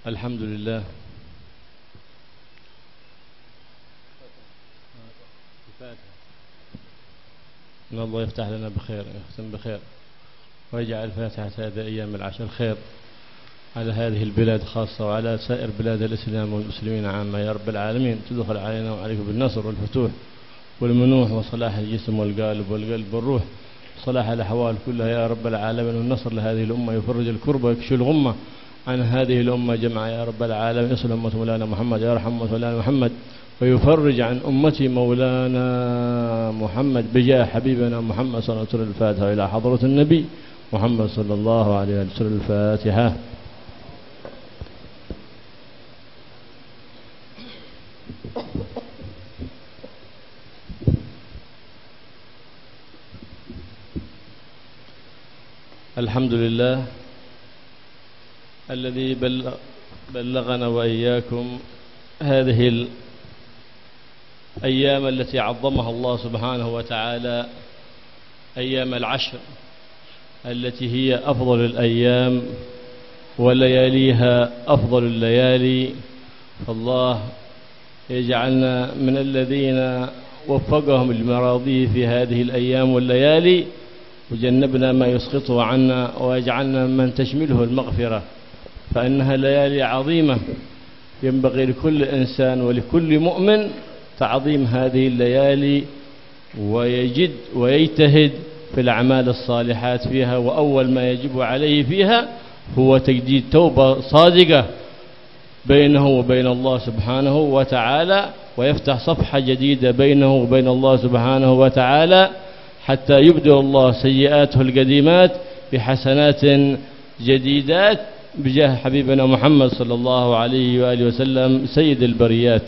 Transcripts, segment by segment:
الحمد لله. إن الله يفتح لنا بخير ويختم بخير ويجعل فاتحة هذه أيام العشر خير على هذه البلاد خاصة وعلى سائر بلاد الإسلام والمسلمين عامة يا رب العالمين. تدخل علينا وعليكم بالنصر والفتوح والمنوح وصلاح الجسم والقلب والروح، صلاح الأحوال كلها يا رب العالمين، والنصر لهذه الأمة، يفرج الكربة ويكشف الغمة عن هذه الأمة جمعا يا رب العالمين. يصل أمة مولانا محمد، يرحم أمة مولانا محمد، ويفرج عن أمتي مولانا محمد بجاه حبيبنا محمد صلى الله عليه وسلم. الفاتحة إلى حضرة النبي محمد صلى الله عليه وسلم. الفاتحة. الحمد لله الذي بلغنا وإياكم هذه الأيام التي عظمها الله سبحانه وتعالى، أيام العشر التي هي أفضل الأيام ولياليها أفضل الليالي. فالله يجعلنا من الذين وفقهم المراضي في هذه الأيام والليالي، وجنبنا ما يسقطه عنا، ويجعلنا من تشمله المغفرة، فإنها ليالي عظيمة ينبغي لكل إنسان ولكل مؤمن تعظيم هذه الليالي ويجد ويجتهد في الأعمال الصالحات فيها. وأول ما يجب عليه فيها هو تجديد توبة صادقة بينه وبين الله سبحانه وتعالى، ويفتح صفحة جديدة بينه وبين الله سبحانه وتعالى، حتى يبدل الله سيئاته القديمات بحسنات جديدات بجاه حبيبنا محمد صلى الله عليه وآله وسلم سيد البريات.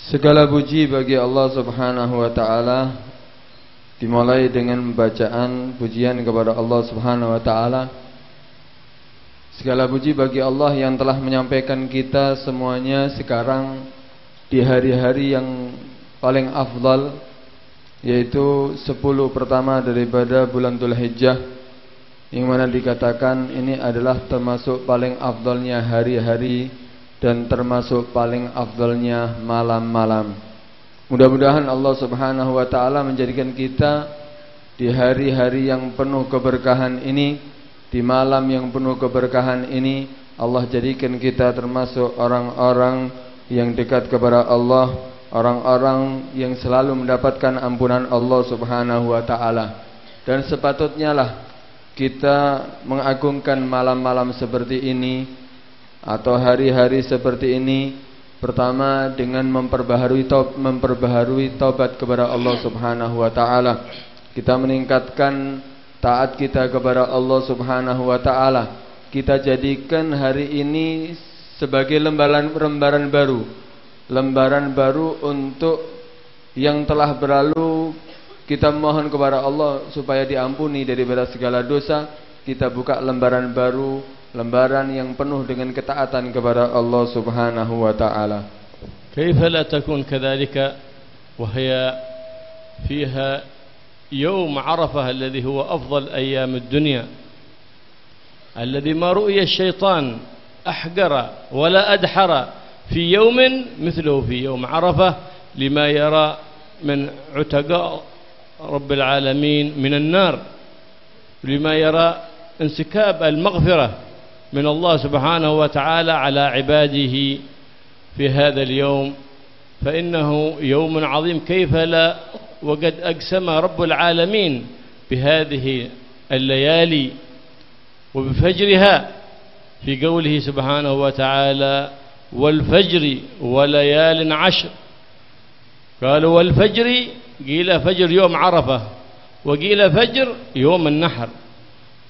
Segala puji bagi Allah Subhanahu wa taala, dimulai dengan bacaan pujian kepada Allah Subhanahu wa taala. Segala puji bagi Allah yang telah menyampaikan kita semuanya sekarang di hari-hari yang paling afdal, yaitu 10 pertama daripada bulan Dzulhijjah, yang mana dikatakan ini adalah termasuk paling afdalnya hari-hari dan termasuk paling afdalnya malam-malam. Mudah-mudahan Allah Subhanahu wa taala menjadikan kita di hari-hari yang penuh keberkahan ini, di malam yang penuh keberkahan ini, Allah jadikan kita termasuk orang-orang yang dekat kepada Allah, orang-orang yang selalu mendapatkan ampunan Allah Subhanahu wa taala. Dan sepatutnya lah kita mengagungkan malam-malam seperti ini atau hari-hari seperti ini, pertama dengan memperbaharui taubat kepada Allah Subhanahu wa taala. Kita meningkatkan taat kita kepada Allah Subhanahu wa taala. Kita jadikan hari ini sebagai lembaran baru. Lembaran baru untuk yang telah berlalu. Kita mohon kepada Allah supaya diampuni daripada segala dosa. Kita buka lembaran baru, lembaran yang penuh dengan ketaatan kepada Allah Subhanahu wa taala. كيف لا تكون كذلك وهي فيها يوم عرفة الذي هو أفضل أيام الدنيا، الذي ما رؤي الشيطان أحقر ولا أدحر في يوم مثله في يوم عرفة، لما يرى من عتقاء رب العالمين من النار، لما يرى انسكاب المغفرة من الله سبحانه وتعالى على عباده في هذا اليوم. فإنه يوم عظيم، كيف لا وقد أقسم رب العالمين بهذه الليالي وبفجرها في قوله سبحانه وتعالى والفجر وليال عشر. قالوا والفجر، قيل فجر يوم عرفة، وقيل فجر يوم النحر،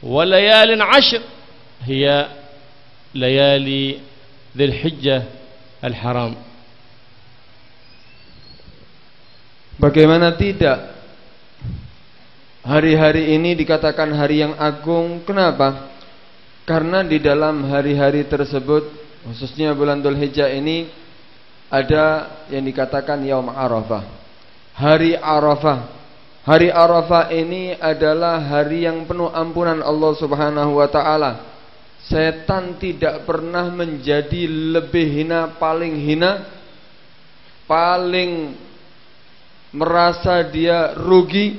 وليال عشر هي ليالي ذي الحجة الحرام. Bagaimana tidak, hari-hari ini dikatakan hari yang agung. Kenapa? Karena di dalam hari-hari tersebut, khususnya bulan Dzulhijjah ini, ada yang dikatakan Yaum Arafah, hari Arafah. Hari Arafah ini adalah hari yang penuh ampunan Allah Subhanahu wa taala. setan tidak pernah menjadi lebih hina, paling merasa dia rugi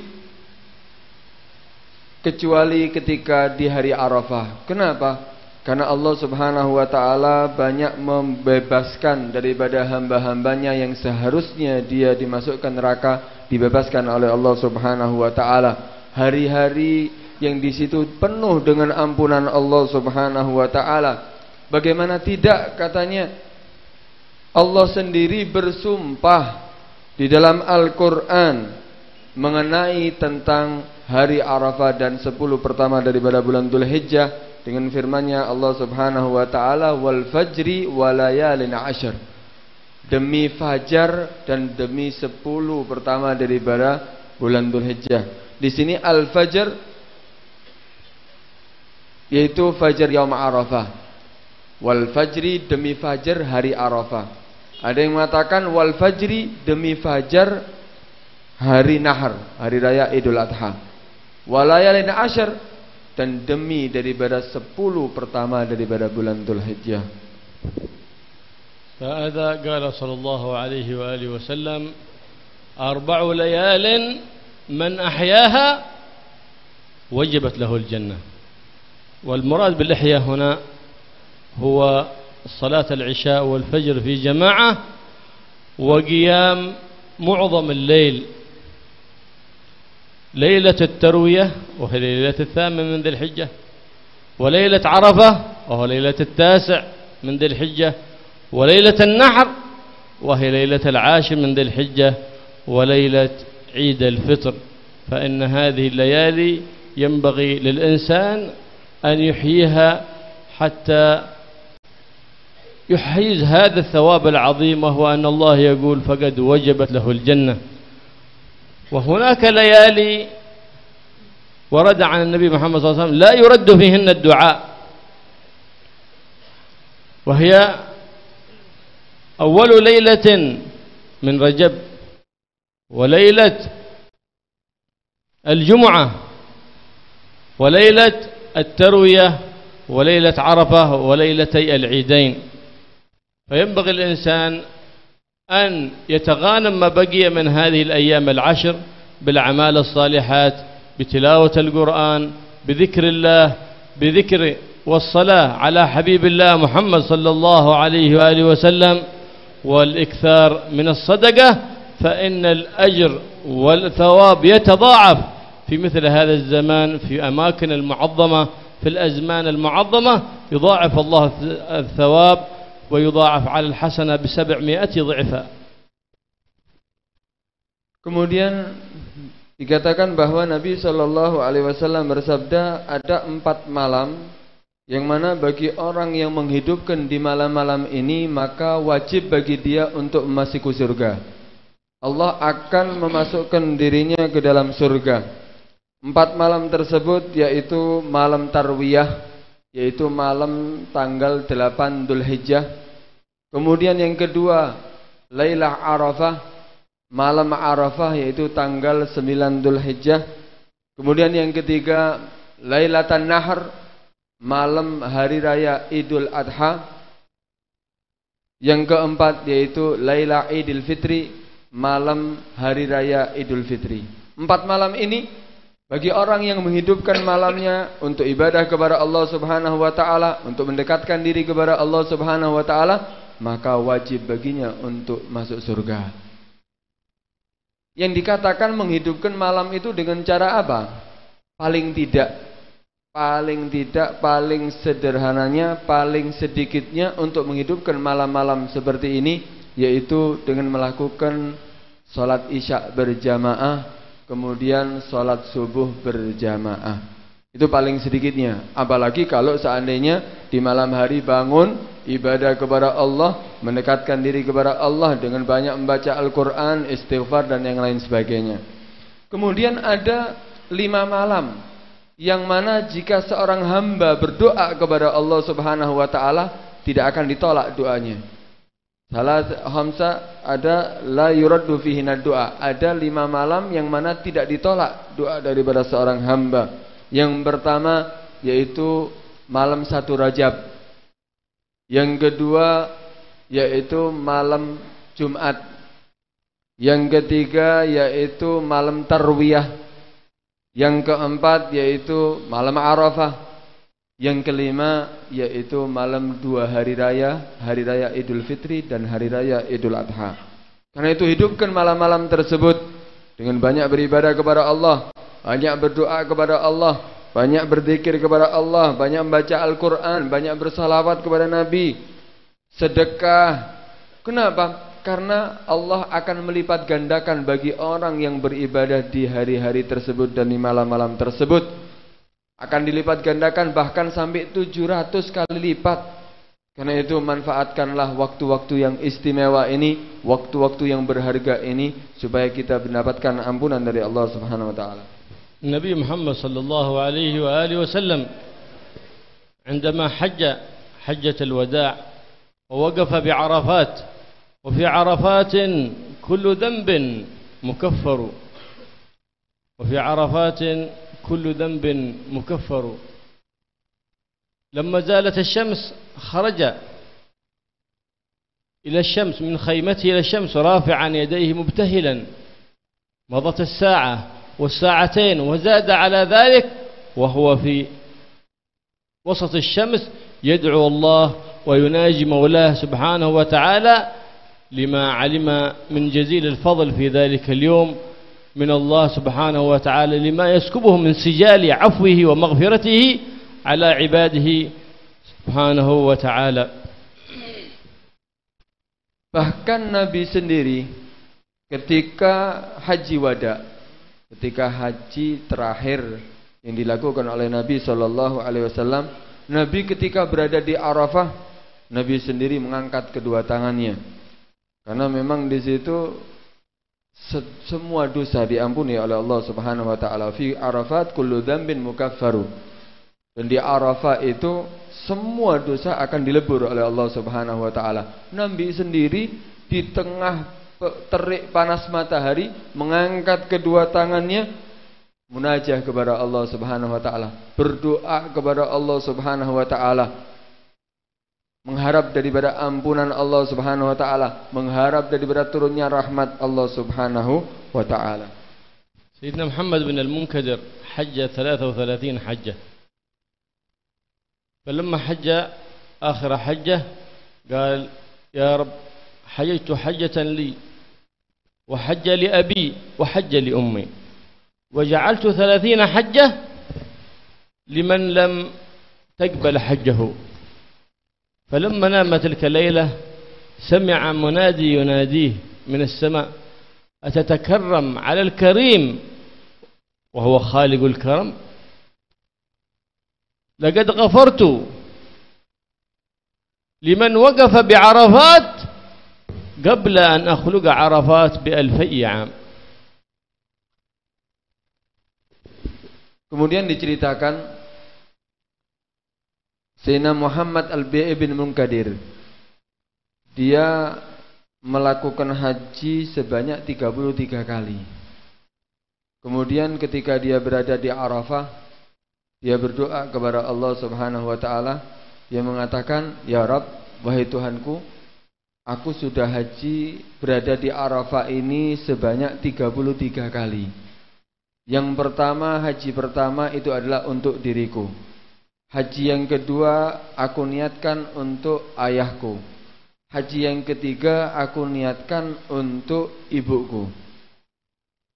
kecuali ketika di hari Arafah. Kenapa? Karena Allah Subhanahu wa ta'ala banyak membebaskan daripada hamba-hambanya yang seharusnya dia dimasukkan neraka, dibebaskan oleh Allah Subhanahu wa ta'ala. Hari-hari yang di situ penuh dengan ampunan Allah Subhanahu wa ta'ala. Bagaimana tidak, katanya Allah sendiri bersumpah di dalam Al-Quran mengenai tentang hari Arafah dan 10 pertama daripada bulan Dzulhijjah dengan firman-Nya Allah Subhanahu wa taala, wal fajri walayalin ashar, demi fajar dan demi 10 pertama daripada bulan Dzulhijjah. Di sini al fajr yaitu fajar yaum Arafah, wal fajri demi fajar hari Arafah. Ada yang mengatakan wal fajri demi fajar hari Nahar, hari raya Idul Adha, walayalin ashar, dan demi daripada 10 pertama daripada bulan Dzulhijjah. فهذا قال صلى الله عليه وآله وسلم 4 ليال من أحياها وجبت له الجنة. والمراد بالإحياء هنا هو صلاة العشاء والفجر في جماعة وقيام معظم الليل، ليلة التروية وهي ليلة 8 من ذي الحجة، وليلة عرفة وهو ليلة 9 من ذي الحجة، وليلة النحر وهي ليلة 10 من ذي الحجة، وليلة عيد الفطر. فإن هذه الليالي ينبغي للإنسان أن يحييها حتى يحيز هذا الثواب العظيم، وهو أن الله يقول فقد وجبت له الجنة. وهناك ليالي ورد عن النبي محمد صلى الله عليه وسلم لا يرد فيهن الدعاء، وهي أول ليلة من رجب، وليلة الجمعة، وليلة التروية، وليلة عرفة، وليلتي العيدين. فينبغي الإنسان أن يتغانم ما بقي من هذه الأيام العشر بالأعمال الصالحات، بتلاوة القرآن، بذكر الله، بذكر والصلاة على حبيب الله محمد صلى الله عليه وآله وسلم، والإكثار من الصدقة، فإن الأجر والثواب يتضاعف في مثل هذا الزمان، في أماكن المعظمة، في الأزمان المعظمة، يضاعف الله الثواب ويضاعف على الحسنة ب700 ضعفا. Kemudian dikatakan bahwa Nabi Shallallahu Alaihi Wasallam bersabda, ada 4 malam yang mana bagi orang yang menghidupkan di malam-malam ini maka wajib bagi dia untuk memasuki surga. Allah akan memasukkan dirinya ke dalam surga. 4 malam tersebut yaitu malam Tarwiyah, yaitu malam tanggal 8 Dzulhijjah. Kemudian yang kedua, Lailah Arafah, malam Arafah yaitu tanggal 9 Dzulhijjah. Kemudian yang ketiga, Lailatan Nahr, malam hari raya Idul Adha. Yang keempat yaitu Lailah Idul Fitri, malam hari raya Idul Fitri. 4 malam ini bagi orang yang menghidupkan malamnya untuk ibadah kepada Allah Subhanahu wa taala, untuk mendekatkan diri kepada Allah Subhanahu wa taala, maka wajib baginya untuk masuk surga. Yang dikatakan menghidupkan malam itu dengan cara apa? Paling paling sederhananya, paling sedikitnya untuk menghidupkan malam-malam seperti ini, yaitu dengan melakukan sholat isya berjamaah, kemudian sholat subuh berjamaah. Itu paling sedikitnya. Apalagi kalau seandainya di malam hari bangun ibadah kepada Allah, mendekatkan diri kepada Allah dengan banyak membaca Al-Quran, istighfar dan yang lain sebagainya. Kemudian ada 5 malam yang mana jika seorang hamba berdoa kepada Allah Subhanahu wa taala tidak akan ditolak doanya. Salah khamsa ada la yuraddu fihi doa. Ada 5 malam yang mana tidak ditolak doa daripada seorang hamba. Yang pertama yaitu malam 1 Rajab. Yang kedua yaitu malam Jumat. Yang ketiga yaitu malam Tarwiyah. Yang keempat yaitu malam Arafah. Yang kelima yaitu malam 2 hari raya Idul Fitri dan hari raya Idul Adha. Karena itu hidupkan malam-malam tersebut dengan banyak beribadah kepada Allah, banyak berdoa kepada Allah, banyak berzikir kepada Allah, banyak membaca Al-Quran, banyak bersalawat kepada Nabi, sedekah. Kenapa? Karena Allah akan melipat gandakan bagi orang yang beribadah di hari-hari tersebut dan di malam-malam tersebut. Akan dilipat gandakan bahkan sampai 700 kali lipat. Karena itu manfaatkanlah waktu-waktu yang istimewa ini, waktu-waktu yang berharga ini, supaya kita mendapatkan ampunan dari Allah Subhanahu wa taala. Nabi Muhammad sallallahu alaihi wa alihi wasallam عندما حجة الوداع ووقف بعرفات وفي عرفات كل ذنب مكفر وفي عرفات كل ذنب مكفر لما زالت الشمس خرج إلى الشمس من خيمته إلى الشمس رافعا يديه مبتهلا مضت الساعة والساعتين وزاد على ذلك وهو في وسط الشمس يدعو الله ويناجي مولاه سبحانه وتعالى لما علم من جزيل الفضل في ذلك اليوم من الله سبحانه وتعالى لما يسكبه من سجال عفوه ومغفرته على عباده سبحانه وتعالى. Bahkan Nabi sendiri ketika haji wada, ketika haji terakhir yang dilakukan oleh Nabi Shallallahu Alaihi Wasallam, Nabi ketika berada di Arafah, Nabi sendiri mengangkat kedua tangannya, karena memang di situ semua dosa diampuni oleh Allah Subhanahu Wa Taala. Fi Arafat kullu dzambin mukaffaru. Dan di Arafah itu semua dosa akan dilebur oleh Allah Subhanahu Wa Taala. Nabi sendiri di tengah terik panas matahari mengangkat kedua tangannya, munajah kepada Allah Subhanahu Wa Taala, berdoa kepada Allah Subhanahu Wa Taala, mengharap daripada ampunan Allah Subhanahu Wa Taala, mengharap daripada turunnya rahmat Allah Subhanahu Wa Taala. Sayyidina Muhammad bin Al-Munkadir hajja 33 hajjah. فلما حج آخر حجة قال يا رب حججت حجة لي وحج لأبي وحج لأمي وجعلت 30 حجة لمن لم تقبل حجه. فلما نام تلك الليلة سمع منادي يناديه من السماء أتتكرم على الكريم وهو خالق الكرم لقد غفرت لمن وقف بعرفات قبل أن أخلق عرفات ب2000 عام. Kemudian diceritakan Sayyidina Muhammad Al-Bi' bin Munkadir, dia melakukan haji sebanyak 33 kali. Kemudian ketika dia berada di Arafah, dia berdoa kepada Allah Subhanahu Wa Taala. Dia mengatakan, Ya Rabb, wahai Tuhanku, aku sudah haji berada di Arafah ini sebanyak 33 kali. Yang pertama, haji pertama itu adalah untuk diriku. Haji yang kedua aku niatkan untuk ayahku. Haji yang ketiga aku niatkan untuk ibuku.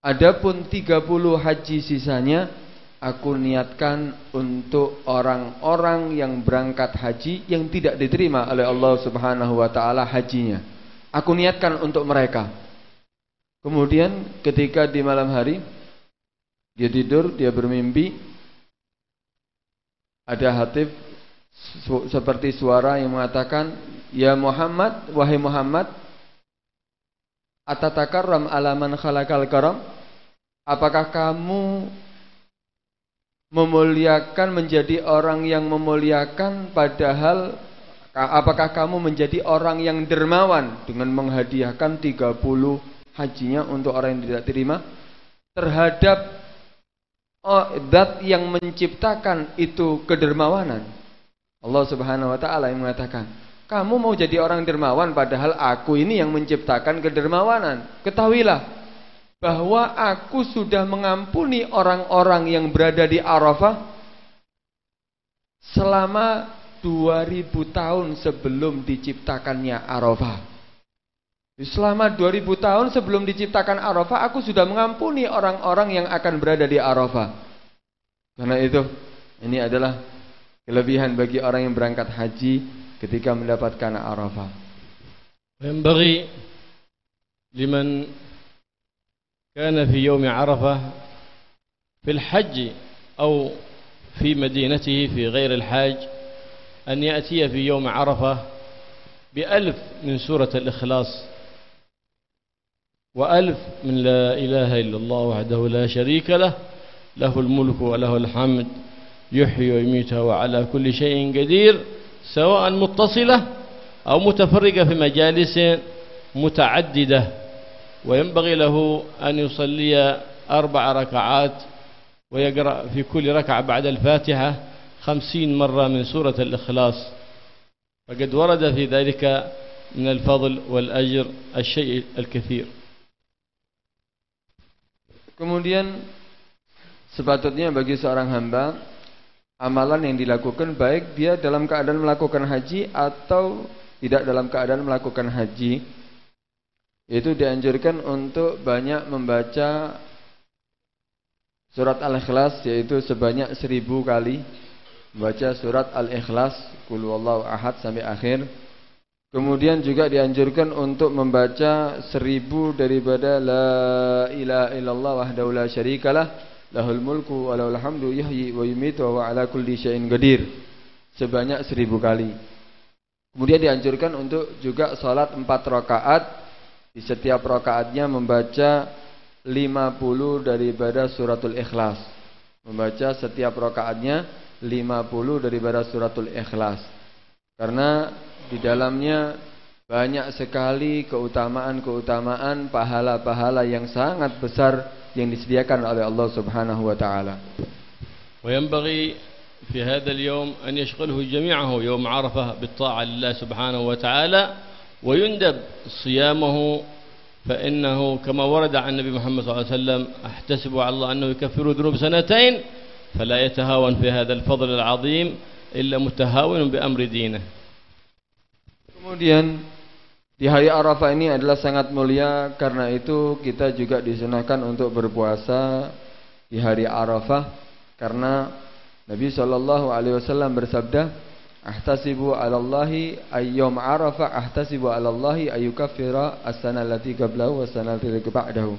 Adapun 30 haji sisanya aku niatkan untuk orang-orang yang berangkat haji yang tidak diterima oleh Allah Subhanahu Wa Taala hajinya. Aku niatkan untuk mereka. Kemudian ketika di malam hari dia tidur, dia bermimpi, ada hatif seperti suara yang mengatakan, Ya Muhammad, wahai Muhammad, atatakarram ala man khalaqal karam? Apakah kamu memuliakan, menjadi orang yang memuliakan, padahal apakah kamu menjadi orang yang dermawan dengan menghadiahkan 30 hajinya untuk orang yang tidak terima terhadap zat yang menciptakan itu kedermawanan? Allah Subhanahu wa taala yang mengatakan, "Kamu mau jadi orang dermawan padahal aku ini yang menciptakan kedermawanan. Ketahuilah bahwa aku sudah mengampuni orang-orang yang berada di Arafah selama 2000 tahun sebelum diciptakannya Arafah." Selama 2000 tahun sebelum diciptakan Arafah, aku sudah mengampuni orang-orang yang akan berada di Arafah. Karena itu, ini adalah kelebihan bagi orang yang berangkat haji ketika mendapatkan Arafah. وينبغي لمن كان في يوم عرفة في الحج أو في مدينته في غير الحاج أن يأتي في يوم عرفة ب1000 من سورة الإخلاص و1000 من لا إله إلا الله وحده لا شريك له له الملك وله الحمد يحيي ويميت وعلى كل شيء قدير سواء متصلة أو متفرقة في مجالس متعددة. وينبغي له أن يصلي 4 ركعات ويقرأ في كل ركعة بعد الفاتحة 50 مرة من سورة الإخلاص، فقد ورد في ذلك من الفضل والأجر الشيء الكثير. Kemudian sepatutnya bagi seorang hamba, amalan yang dilakukan baik dia dalam keadaan melakukan haji atau tidak dalam keadaan melakukan haji, itu dianjurkan untuk banyak membaca surat Al-Ikhlas, yaitu sebanyak 1000 kali membaca surat Al-Ikhlas, Qul huwallahu ahad sampai akhir. Kemudian juga dianjurkan untuk membaca 1000 daripada La ilaha illallah wahdahu la syarikalah lahul mulku wa lahul hamdu yuhyi wa yumiitu wa huwa ala kulli syai'in qadir, sebanyak 1000 kali. Kemudian dianjurkan untuk juga salat 4 rakaat, di setiap rakaatnya membaca 50 daripada suratul Ikhlas. Membaca setiap rakaatnya 50 daripada suratul Ikhlas. Karena di dalamnya banyak sekali keutamaan-keutamaan, pahala-pahala yang sangat besar yang disediakan oleh Allah Subhanahu wa taala. وينبغي في هذا اليوم أن يشغله جميعه يوم عرفة بالطاعة لله سبحانه وتعالى ويندب صيامه، فإنه كما ورد عن النبي محمد صلى الله عليه وسلم أحتسب على الله أنه يكفر ذنوب 2 فلا يتهاون في هذا الفضل العظيم إلا متهاون بأمر دينه. Kemudian di hari Arafah ini adalah sangat mulia, karena itu kita juga disunahkan untuk berpuasa di hari Arafah, karena Nabi SAW bersabda, "Ahtasibu 'alallahi ayyam Arafah, ahtasibu 'alallahi ayyukaffira as-sana allati qablahu was-sana allati ba'dahu."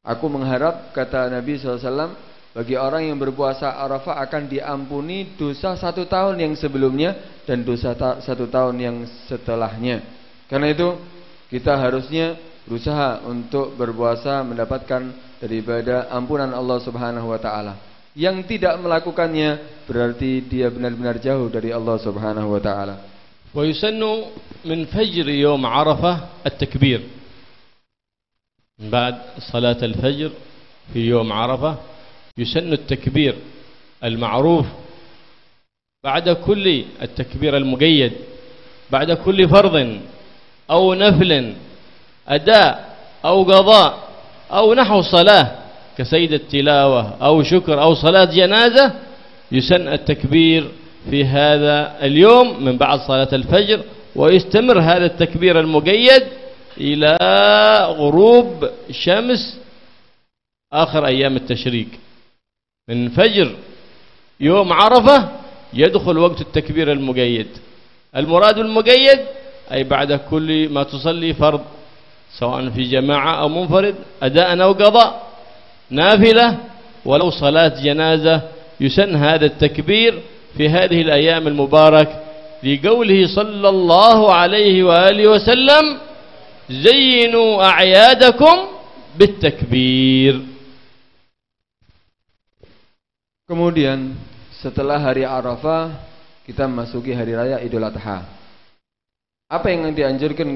Aku mengharap, kata Nabi SAW, bagi orang yang berpuasa Arafah akan diampuni dosa 1 tahun yang sebelumnya dan dosa 1 tahun yang setelahnya. Karena itu kita harusnya berusaha untuk berpuasa mendapatkan daripada ampunan Allah Subhanahu wa taala. Yang tidak melakukannya berarti dia benar-benar jauh dari Allah Subhanahu wa taala. Wa yusannu min fajr yawm Arafah at-takbir. Ba'd salat al-fajr fi yawm Arafah يسن التكبير المعروف بعد كل التكبير المقيد بعد كل فرض أو نفل أداء أو قضاء أو نحو صلاة كسيد التلاوة أو شكر أو صلاة جنازة، يسن التكبير في هذا اليوم من بعد صلاة الفجر، ويستمر هذا التكبير المقيد إلى غروب شمس آخر أيام التشريق. من فجر يوم عرفة يدخل وقت التكبير المقيد. المراد المقيد أي بعد كل ما تصلي فرض، سواء في جماعة أو منفرد، أداء أو قضاء، نافلة ولو صلاة جنازة، يسن هذا التكبير في هذه الأيام المبارك لقوله صلى الله عليه وآله وسلم: زينوا أعيادكم بالتكبير. Kemudian setelah hari Arafah kita memasuki hari raya Idul Adha. Apa yang dianjurkan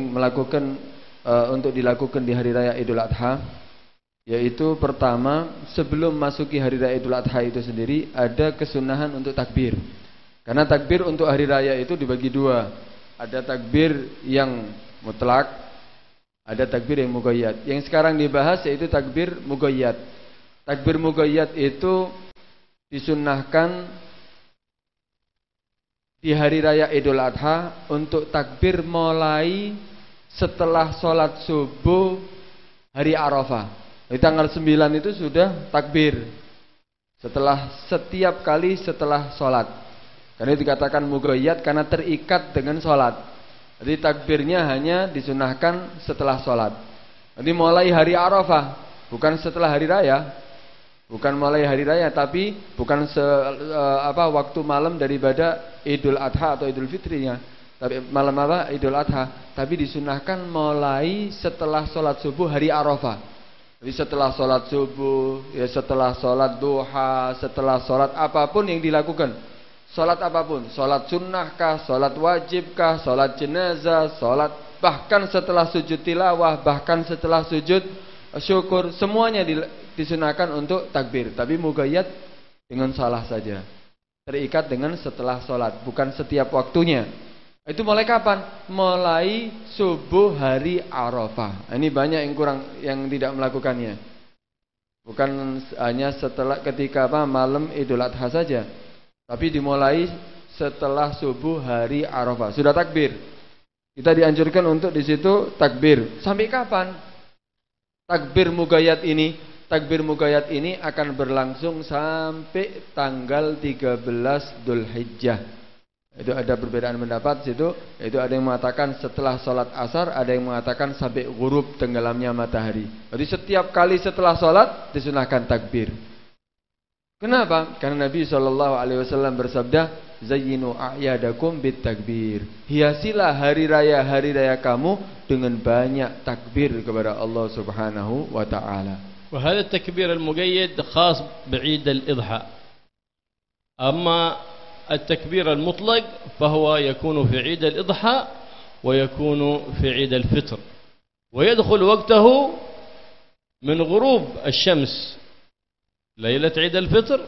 untuk dilakukan di hari raya Idul Adha? Yaitu pertama, sebelum masuki hari raya Idul Adha itu sendiri ada kesunahan untuk takbir. Karena takbir untuk hari raya itu dibagi dua. Ada takbir yang mutlak, ada takbir yang muqayyad. Yang sekarang dibahas yaitu takbir muqayyad. Takbir muqayyad itu disunnahkan di hari raya Idul Adha untuk takbir mulai setelah sholat subuh hari Arafah. Di tanggal 9 itu sudah takbir. Setiap kali setelah sholat. Karena dikatakan muqayyad karena terikat dengan sholat. Jadi takbirnya hanya disunahkan setelah sholat. Jadi mulai hari Arafah, bukan setelah hari raya. Bukan mulai hari raya, tapi bukan waktu malam daripada Idul Adha atau Idul Fitrinya. Tapi malam Idul Adha, tapi disunahkan mulai setelah sholat subuh hari Arafah. Jadi setelah sholat subuh, ya setelah sholat duha, setelah sholat apapun yang dilakukan. Sholat apapun, sholat sunnahkah, sholat wajibkah, sholat jenazah, sholat bahkan setelah sujud tilawah, bahkan setelah sujud syukur, semuanya disunahkan untuk takbir. Tapi muqayyad dengan salah saja, terikat dengan setelah sholat, bukan setiap waktunya. Itu mulai kapan? Mulai subuh hari Arafah. Ini banyak yang tidak melakukannya. Bukan hanya setelah ketika malam Idul Adha saja, tapi dimulai setelah subuh hari Arafah. Sudah takbir. Kita dianjurkan untuk di situ takbir. Sampai kapan? Takbir muqayyad ini akan berlangsung sampai tanggal 13 Dzulhijjah. Itu ada perbedaan pendapat situ. Itu ada yang mengatakan setelah sholat asar, ada yang mengatakan sampai ghurub tenggelamnya matahari. Jadi setiap kali setelah sholat disunahkan takbir. Kenapa? Karena Nabi SAW bersabda, zayyinu a'yadakum bit takbir. Hiasilah hari raya kamu dengan banyak takbir kepada Allah Subhanahu wa taala. وهذا التكبير المقيد خاص بعيد الإضحى. أما التكبير المطلق فهو يكون في عيد الإضحى ويكون في عيد الفطر، ويدخل وقته من غروب الشمس ليلة عيد الفطر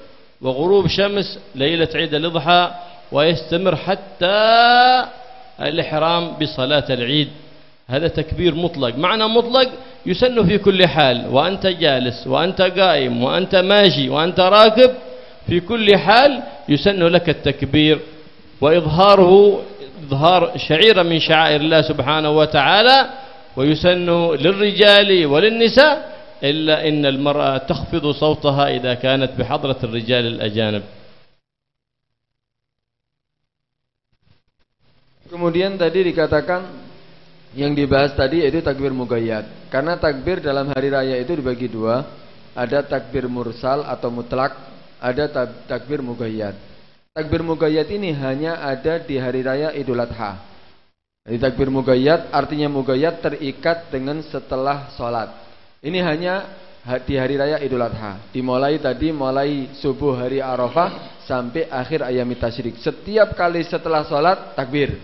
وغروب شمس ليلة عيد الإضحى، ويستمر حتى الإحرام بصلاة العيد. هذا تكبير مطلق. معنى مطلق يسن في كل حال، وأنت جالس وأنت قائم وأنت ماشي وأنت راكب، في كل حال يسن لك التكبير، وإظهاره إظهار شعيرة من شعائر الله سبحانه وتعالى. ويسن للرجال وللنساء، إلا إن المرأة تخفض صوتها إذا كانت بحضرة الرجال الأجانب. Kemudian tadi dikatakan yang dibahas tadi yaitu takbir muqayyad. Karena takbir dalam hari raya itu dibagi dua, ada takbir mursal atau mutlak, ada takbir muqayyad. Takbir muqayyad ini hanya ada di hari raya Idul Adha. Jadi takbir muqayyad artinya muqayyad terikat dengan setelah sholat. Ini hanya di hari raya Idul Adha. Dimulai subuh hari Arafah sampai akhir ayami tasyrik. Setiap kali setelah sholat takbir.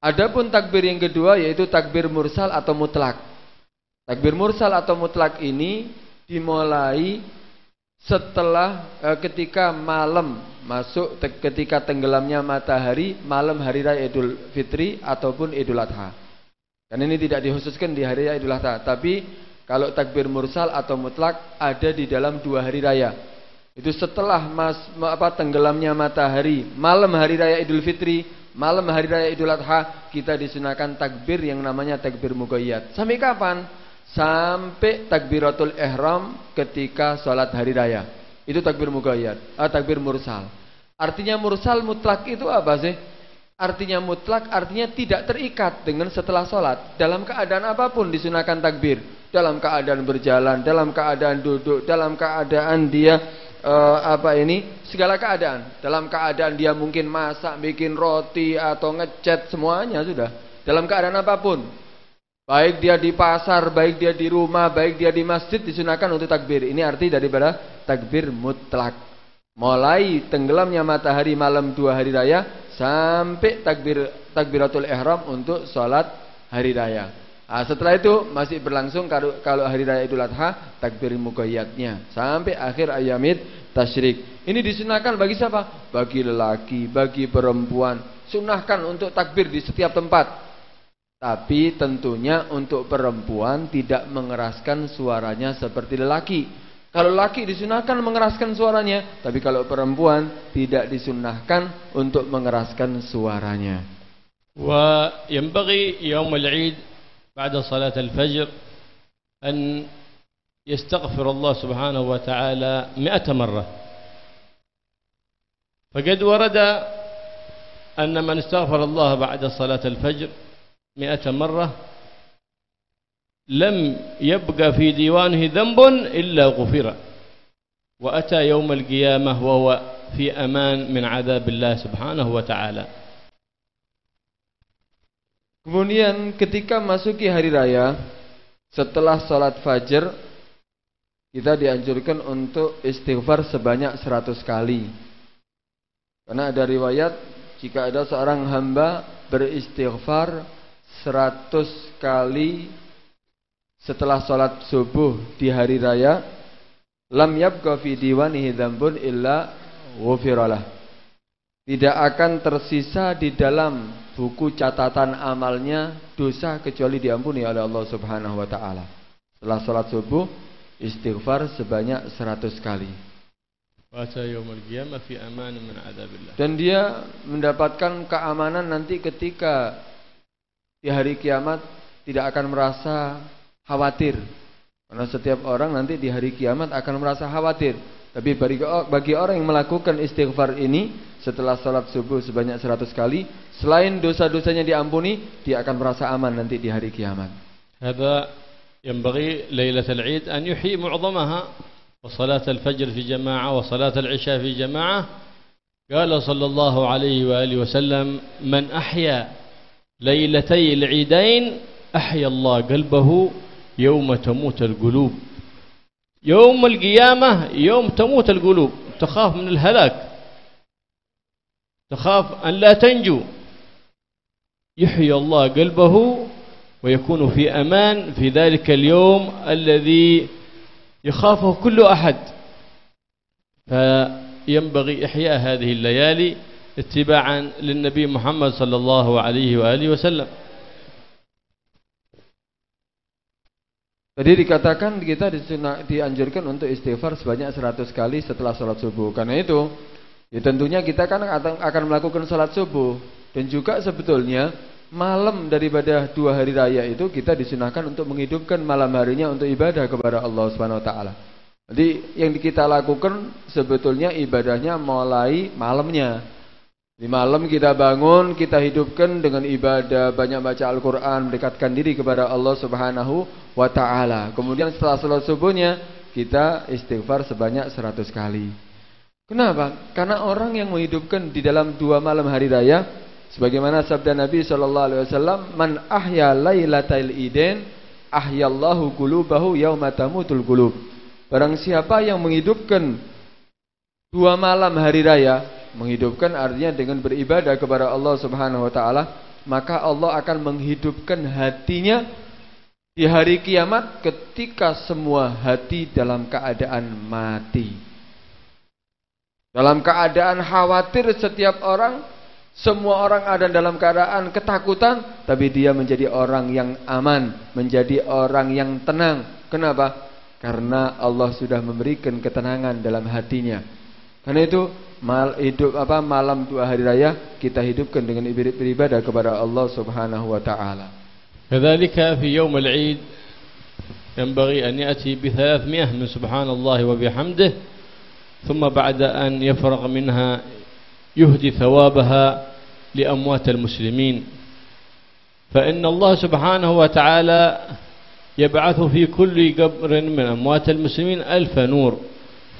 Adapun takbir yang kedua yaitu takbir mursal atau mutlak. Takbir mursal atau mutlak ini dimulai setelah ketika malam masuk, ketika tenggelamnya matahari malam hari raya Idul Fitri ataupun Idul Adha. Karena ini tidak dikhususkan di hari raya Idul Adha, tapi kalau takbir mursal atau mutlak ada di dalam dua hari raya. Itu setelah tenggelamnya matahari malam hari raya Idul Fitri, malam hari raya Idul Adha, kita disunahkan takbir yang namanya takbir muqayyad. Sampai kapan? Sampai takbiratul ihram ketika sholat hari raya. Itu takbir muqayyad, takbir mursal. Artinya mursal mutlak itu apa sih? Artinya mutlak artinya tidak terikat dengan setelah sholat. Dalam keadaan apapun disunahkan takbir. Dalam keadaan berjalan, dalam keadaan duduk, dalam keadaan dia segala keadaan. Dalam keadaan dia mungkin masak, bikin roti atau ngecat, semuanya sudah. Dalam keadaan apapun, baik dia di pasar, baik dia di rumah, baik dia di masjid, disunahkan untuk takbir. Ini arti daripada takbir mutlak. Mulai tenggelamnya matahari malam dua hari raya sampai takbiratul ihram untuk sholat hari raya. Setelah itu masih berlangsung kalau hari raya Idul Adha takbir muqayyadnya sampai akhir ayamid tasyrik. Ini disunahkan bagi siapa? Bagi lelaki, bagi perempuan. Sunahkan untuk takbir di setiap tempat. Tapi tentunya untuk perempuan tidak mengeraskan suaranya seperti lelaki. Kalau laki disunahkan mengeraskan suaranya, tapi kalau perempuan tidak disunahkan untuk mengeraskan suaranya. وينبغي يوم العيد بعد صلاة الفجر أن يستغفر الله سبحانه وتعالى 100 مرة. فقد ورد أن من استغفر الله بعد صلاة الفجر 100 مرة لم يبقى في ديوانه ذنب إلا غفر وأتى يوم القيامة وهو في أمان من عذاب الله سبحانه وتعالى. Kemudian ketika masuki hari raya, setelah sholat fajar, kita dianjurkan untuk istighfar sebanyak 100 kali. Karena ada riwayat, jika ada seorang hamba beristighfar 100 kali setelah sholat subuh di hari raya, lam yabqa fi diwanihi dzambun illa ghufiralah. Tidak akan tersisa di dalam buku catatan amalnya dosa kecuali diampuni oleh Allah Subhanahu wa taala. Setelah salat subuh istighfar sebanyak 100 kali. Dan dia mendapatkan keamanan nanti ketika di hari kiamat tidak akan merasa khawatir. Karena setiap orang nanti di hari kiamat akan merasa khawatir. Tapi bagi orang yang melakukan istighfar ini setelah salat subuh sebanyak 100 kali, selain dosa-dosanya diampuni, dia akan merasa aman nanti di hari kiamat. Hadza yanbaghi lailatul 'id an yuhyi mu'dhamaha wa salat al-fajr fi jama'ah wa salat al-'isha fi jama'ah. Qala sallallahu alaihi wa alihi wasallam man ahya lailatay al-'idain ahya Allah qalbahu yawma tamut al-qulub. يوم القيامة يوم تموت القلوب تخاف من الهلاك تخاف أن لا تنجو يحيي الله قلبه ويكون في أمان في ذلك اليوم الذي يخافه كل أحد فينبغي إحياء هذه الليالي اتباعا للنبي محمد صلى الله عليه وآله وسلم. Tadi dikatakan kita dianjurkan untuk istighfar sebanyak 100 kali setelah sholat subuh. Karena itu, ya tentunya kita kan akan melakukan sholat subuh. Dan juga sebetulnya malam daripada 2 hari raya itu kita disunahkan untuk menghidupkan malam harinya untuk ibadah kepada Allah Subhanahu Wa Taala. Jadi yang kita lakukan sebetulnya ibadahnya mulai malamnya. Di malam kita bangun, kita hidupkan dengan ibadah, banyak baca Al-Quran, mendekatkan diri kepada Allah Subhanahu wa Ta'ala. Kemudian setelah salat subuhnya, kita istighfar sebanyak 100 kali. Kenapa? Karena orang yang menghidupkan di dalam 2 malam hari raya, sebagaimana sabda Nabi SAW, man ahya lailatal idain, ahyallahu qulubahu yauma tamutul qulub. Barang siapa yang menghidupkan 2 malam hari raya, menghidupkan artinya dengan beribadah kepada Allah Subhanahu wa taala, maka Allah akan menghidupkan hatinya di hari kiamat ketika semua hati dalam keadaan mati. Dalam keadaan khawatir setiap orang, semua orang ada dalam keadaan ketakutan, tapi dia menjadi orang yang aman, menjadi orang yang tenang. Kenapa? Karena Allah sudah memberikan ketenangan dalam hatinya. Karena itu malam 2 hari raya kita hidupkan dengan beribadah kepada Allah Subhanahu wa taala. كذلك في يوم العيد ينبغي أن يأتي ب300 من سبحان الله وبحمده ثم بعد أن يفرغ منها يهدي ثوابها لأموات المسلمين فإن الله سبحانه وتعالى يبعث في كل قبر من أموات المسلمين 1000 نور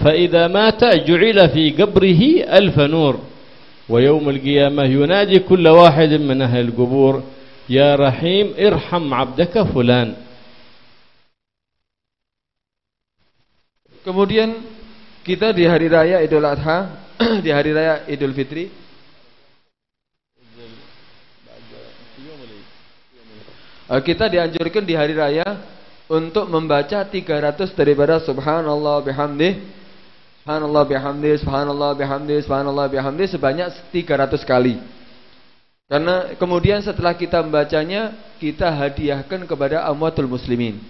فإذا مات جعل في قبره 1000 نور ويوم القيامة ينادي كل واحد من أهل القبور يا رحيم ارحم عبدك فلان. Kemudian kita di hari raya Idul Adha, di hari raya Idul Fitri, kita dianjurkan di hari raya untuk membaca 300 daripada subhanallah bihamdih, Subhanallah bihamdi, subhanallah bihamdi, subhanallah bihamdi sebanyak 300 kali. Karena kemudian setelah kita membacanya, kita hadiahkan kepada amwatul muslimin.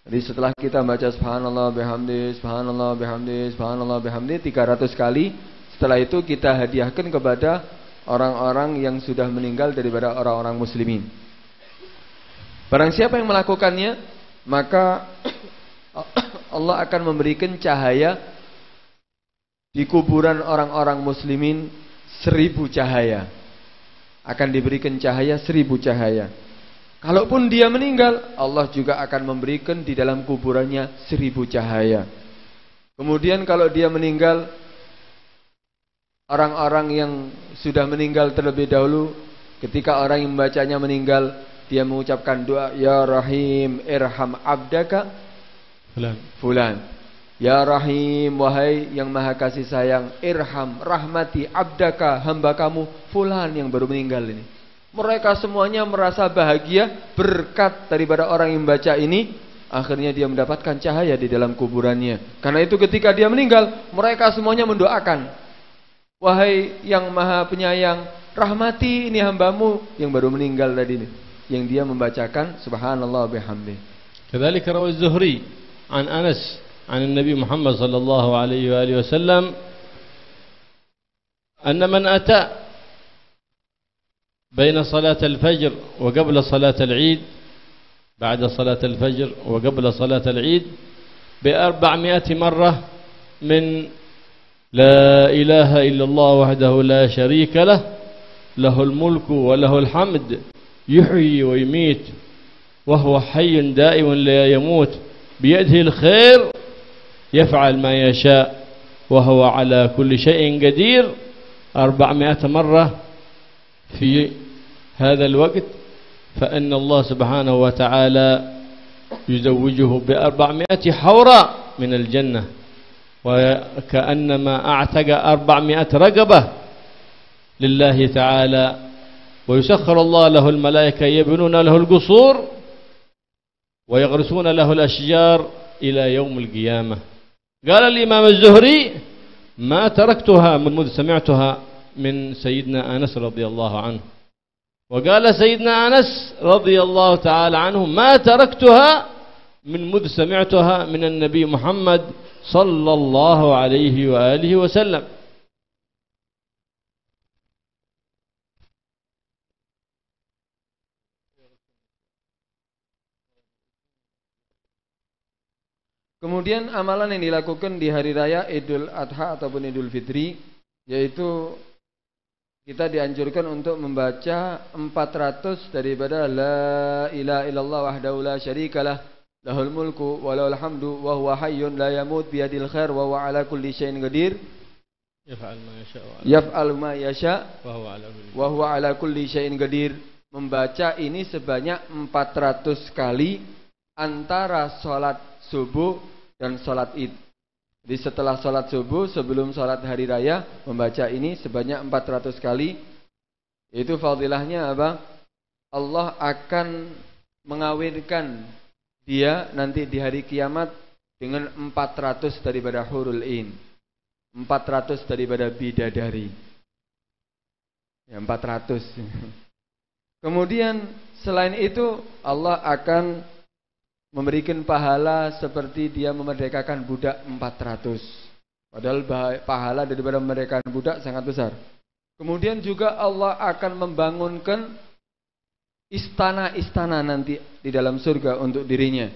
Jadi setelah kita baca subhanallah bihamdi, subhanallah bihamdi, subhanallah bihamdi 300 kali, setelah itu kita hadiahkan kepada orang-orang yang sudah meninggal daripada orang-orang muslimin. Barang siapa yang melakukannya, maka Allah akan memberikan cahaya di kuburan orang-orang muslimin 1000 cahaya. Akan diberikan cahaya 1000 cahaya. Kalaupun dia meninggal, Allah juga akan memberikan di dalam kuburannya 1000 cahaya. Kemudian kalau dia meninggal, orang-orang yang sudah meninggal terlebih dahulu, ketika orang yang membacanya meninggal, dia mengucapkan doa, Ya Rahim, irham abdaka fulan. Ya Rahim, wahai yang maha kasih sayang, irham, rahmati abdaka, hamba kamu fulan yang baru meninggal ini. Mereka semuanya merasa bahagia berkat daripada orang yang membaca ini. Akhirnya dia mendapatkan cahaya di dalam kuburannya. Karena itu ketika dia meninggal, mereka semuanya mendoakan, wahai yang maha penyayang, rahmati ini hambamu yang baru meninggal tadi ini, yang dia membacakan subhanallah bihamdi. Kadzalika rawi az-Zuhri an Anas عن النبي محمد صلى الله عليه وآله وسلم أن من أتى بين صلاة الفجر وقبل صلاة العيد بعد صلاة الفجر وقبل صلاة العيد ب400 مرة من لا إله إلا الله وحده لا شريك له له الملك وله الحمد يحيي ويميت وهو حي دائم لا يموت بيده الخير يفعل ما يشاء وهو على كل شيء قدير 400 مرة في هذا الوقت فإن الله سبحانه وتعالى يزوجه ب400 حورا من الجنة وكأنما أعتق 400 رقبة لله تعالى ويسخر الله له الملائكة يبنون له القصور ويغرسون له الأشجار إلى يوم القيامة. قال الإمام الزهري ما تركتها منذ سمعتها من سيدنا أنس رضي الله عنه. وقال سيدنا أنس رضي الله تعالى عنه ما تركتها منذ سمعتها من النبي محمد صلى الله عليه وآله وسلم. Kemudian amalan yang dilakukan di hari raya Idul Adha ataupun Idul Fitri, yaitu kita dianjurkan untuk membaca 400 daripada La ilaha illallah wahdahu la syarikalah lahul mulku wa lahul hamdu wa huwa hayyun la yamut biyadil khair wa huwa ala kulli syai'in qadir yaf'al ma yasha wa huwa ala kulli syai'in qadir. Membaca ini sebanyak 400 kali antara sholat subuh dan sholat id. Jadi setelah sholat subuh, sebelum sholat hari raya, membaca ini sebanyak 400 kali. Itu fadilahnya apa? Allah akan mengawinkan dia nanti di hari kiamat dengan 400 daripada hurul ain, 400 daripada bidadari. Ya, 400. Kemudian selain itu Allah akan memberikan pahala seperti dia memerdekakan budak 400. Padahal pahala daripada memerdekakan budak sangat besar. Kemudian juga Allah akan membangunkan istana-istana nanti di dalam surga untuk dirinya.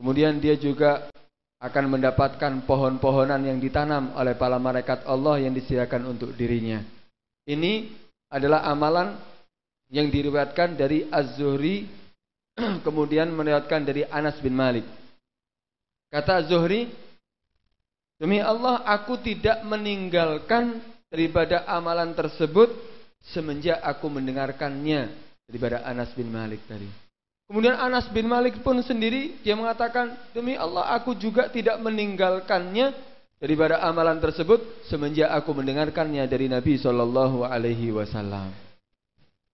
Kemudian dia juga akan mendapatkan pohon-pohonan yang ditanam oleh para malaikat Allah yang disediakan untuk dirinya. Ini adalah amalan yang diriwayatkan dari Az-Zuhri, kemudian meriwayatkan dari Anas bin Malik. Kata Az-Zuhri, demi Allah aku tidak meninggalkan daripada amalan tersebut semenjak aku mendengarkannya daripada Anas bin Malik tadi. Kemudian Anas bin Malik pun sendiri dia mengatakan, demi Allah aku juga tidak meninggalkannya daripada amalan tersebut semenjak aku mendengarkannya dari Nabi sallallahu alaihi wasallam.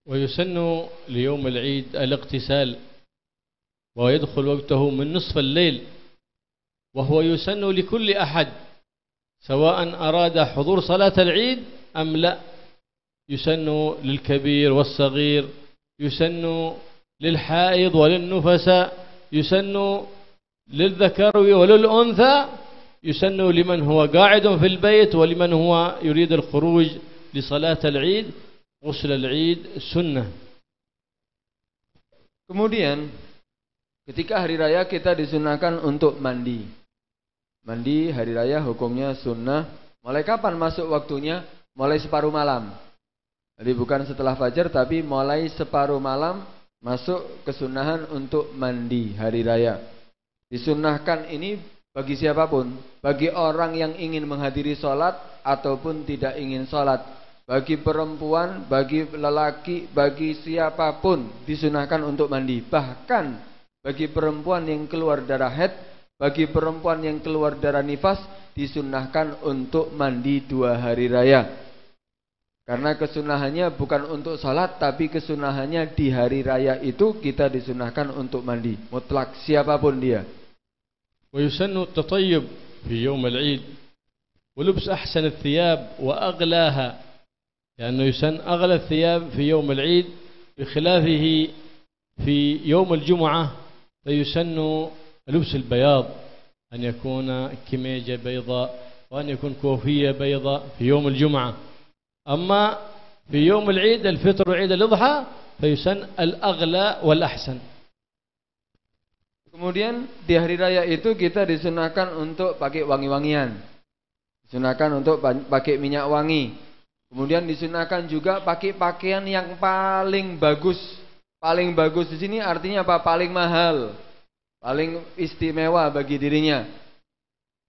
Wa yusannu li yawm al-'id al-ightisal ويدخل وقته من نصف الليل وهو يسن لكل أحد سواء أراد حضور صلاة العيد أم لا. يسن للكبير والصغير، يسن للحائض وللنفساء، يسن للذكر وللأنثى، يسن لمن هو قاعد في البيت ولمن هو يريد الخروج لصلاة العيد. غسل العيد سنة. Kemudian ketika hari raya kita disunahkan untuk mandi. Mandi hari raya hukumnya sunnah. Mulai kapan masuk waktunya? Mulai separuh malam. Jadi bukan setelah fajar, tapi mulai separuh malam masuk kesunahan untuk mandi hari raya. Disunahkan ini bagi siapapun, bagi orang yang ingin menghadiri sholat ataupun tidak ingin sholat, bagi perempuan, bagi lelaki, bagi siapapun disunahkan untuk mandi. Bahkan bagi perempuan yang keluar darah haid, bagi perempuan yang keluar darah nifas, disunahkan untuk mandi 2 hari raya. Karena kesunahannya bukan untuk salat, tapi kesunahannya di hari raya itu kita disunahkan untuk mandi. Mutlak siapapun dia. ويسن التطيب في يوم العيد ولبس أحسن الثياب وأغلاها، لأنه يسن أغلى الثياب في يوم العيد بخلافه في يوم الجمعة، فيسن لبس البياض، أن يكون كميجة بيضاء وأن يكون كوفية بيضاء في يوم الجمعة. أما في يوم العيد الفطر وعيد الأضحى فيسن الأغلى والأحسن. Kemudian di hari raya itu kita disunahkan untuk pakai wangi-wangian. Disunahkan untuk pakai minyak wangi. Kemudian disunahkan juga pakai pakaian yang paling bagus. Paling bagus di sini artinya apa? Paling mahal. Paling istimewa bagi dirinya.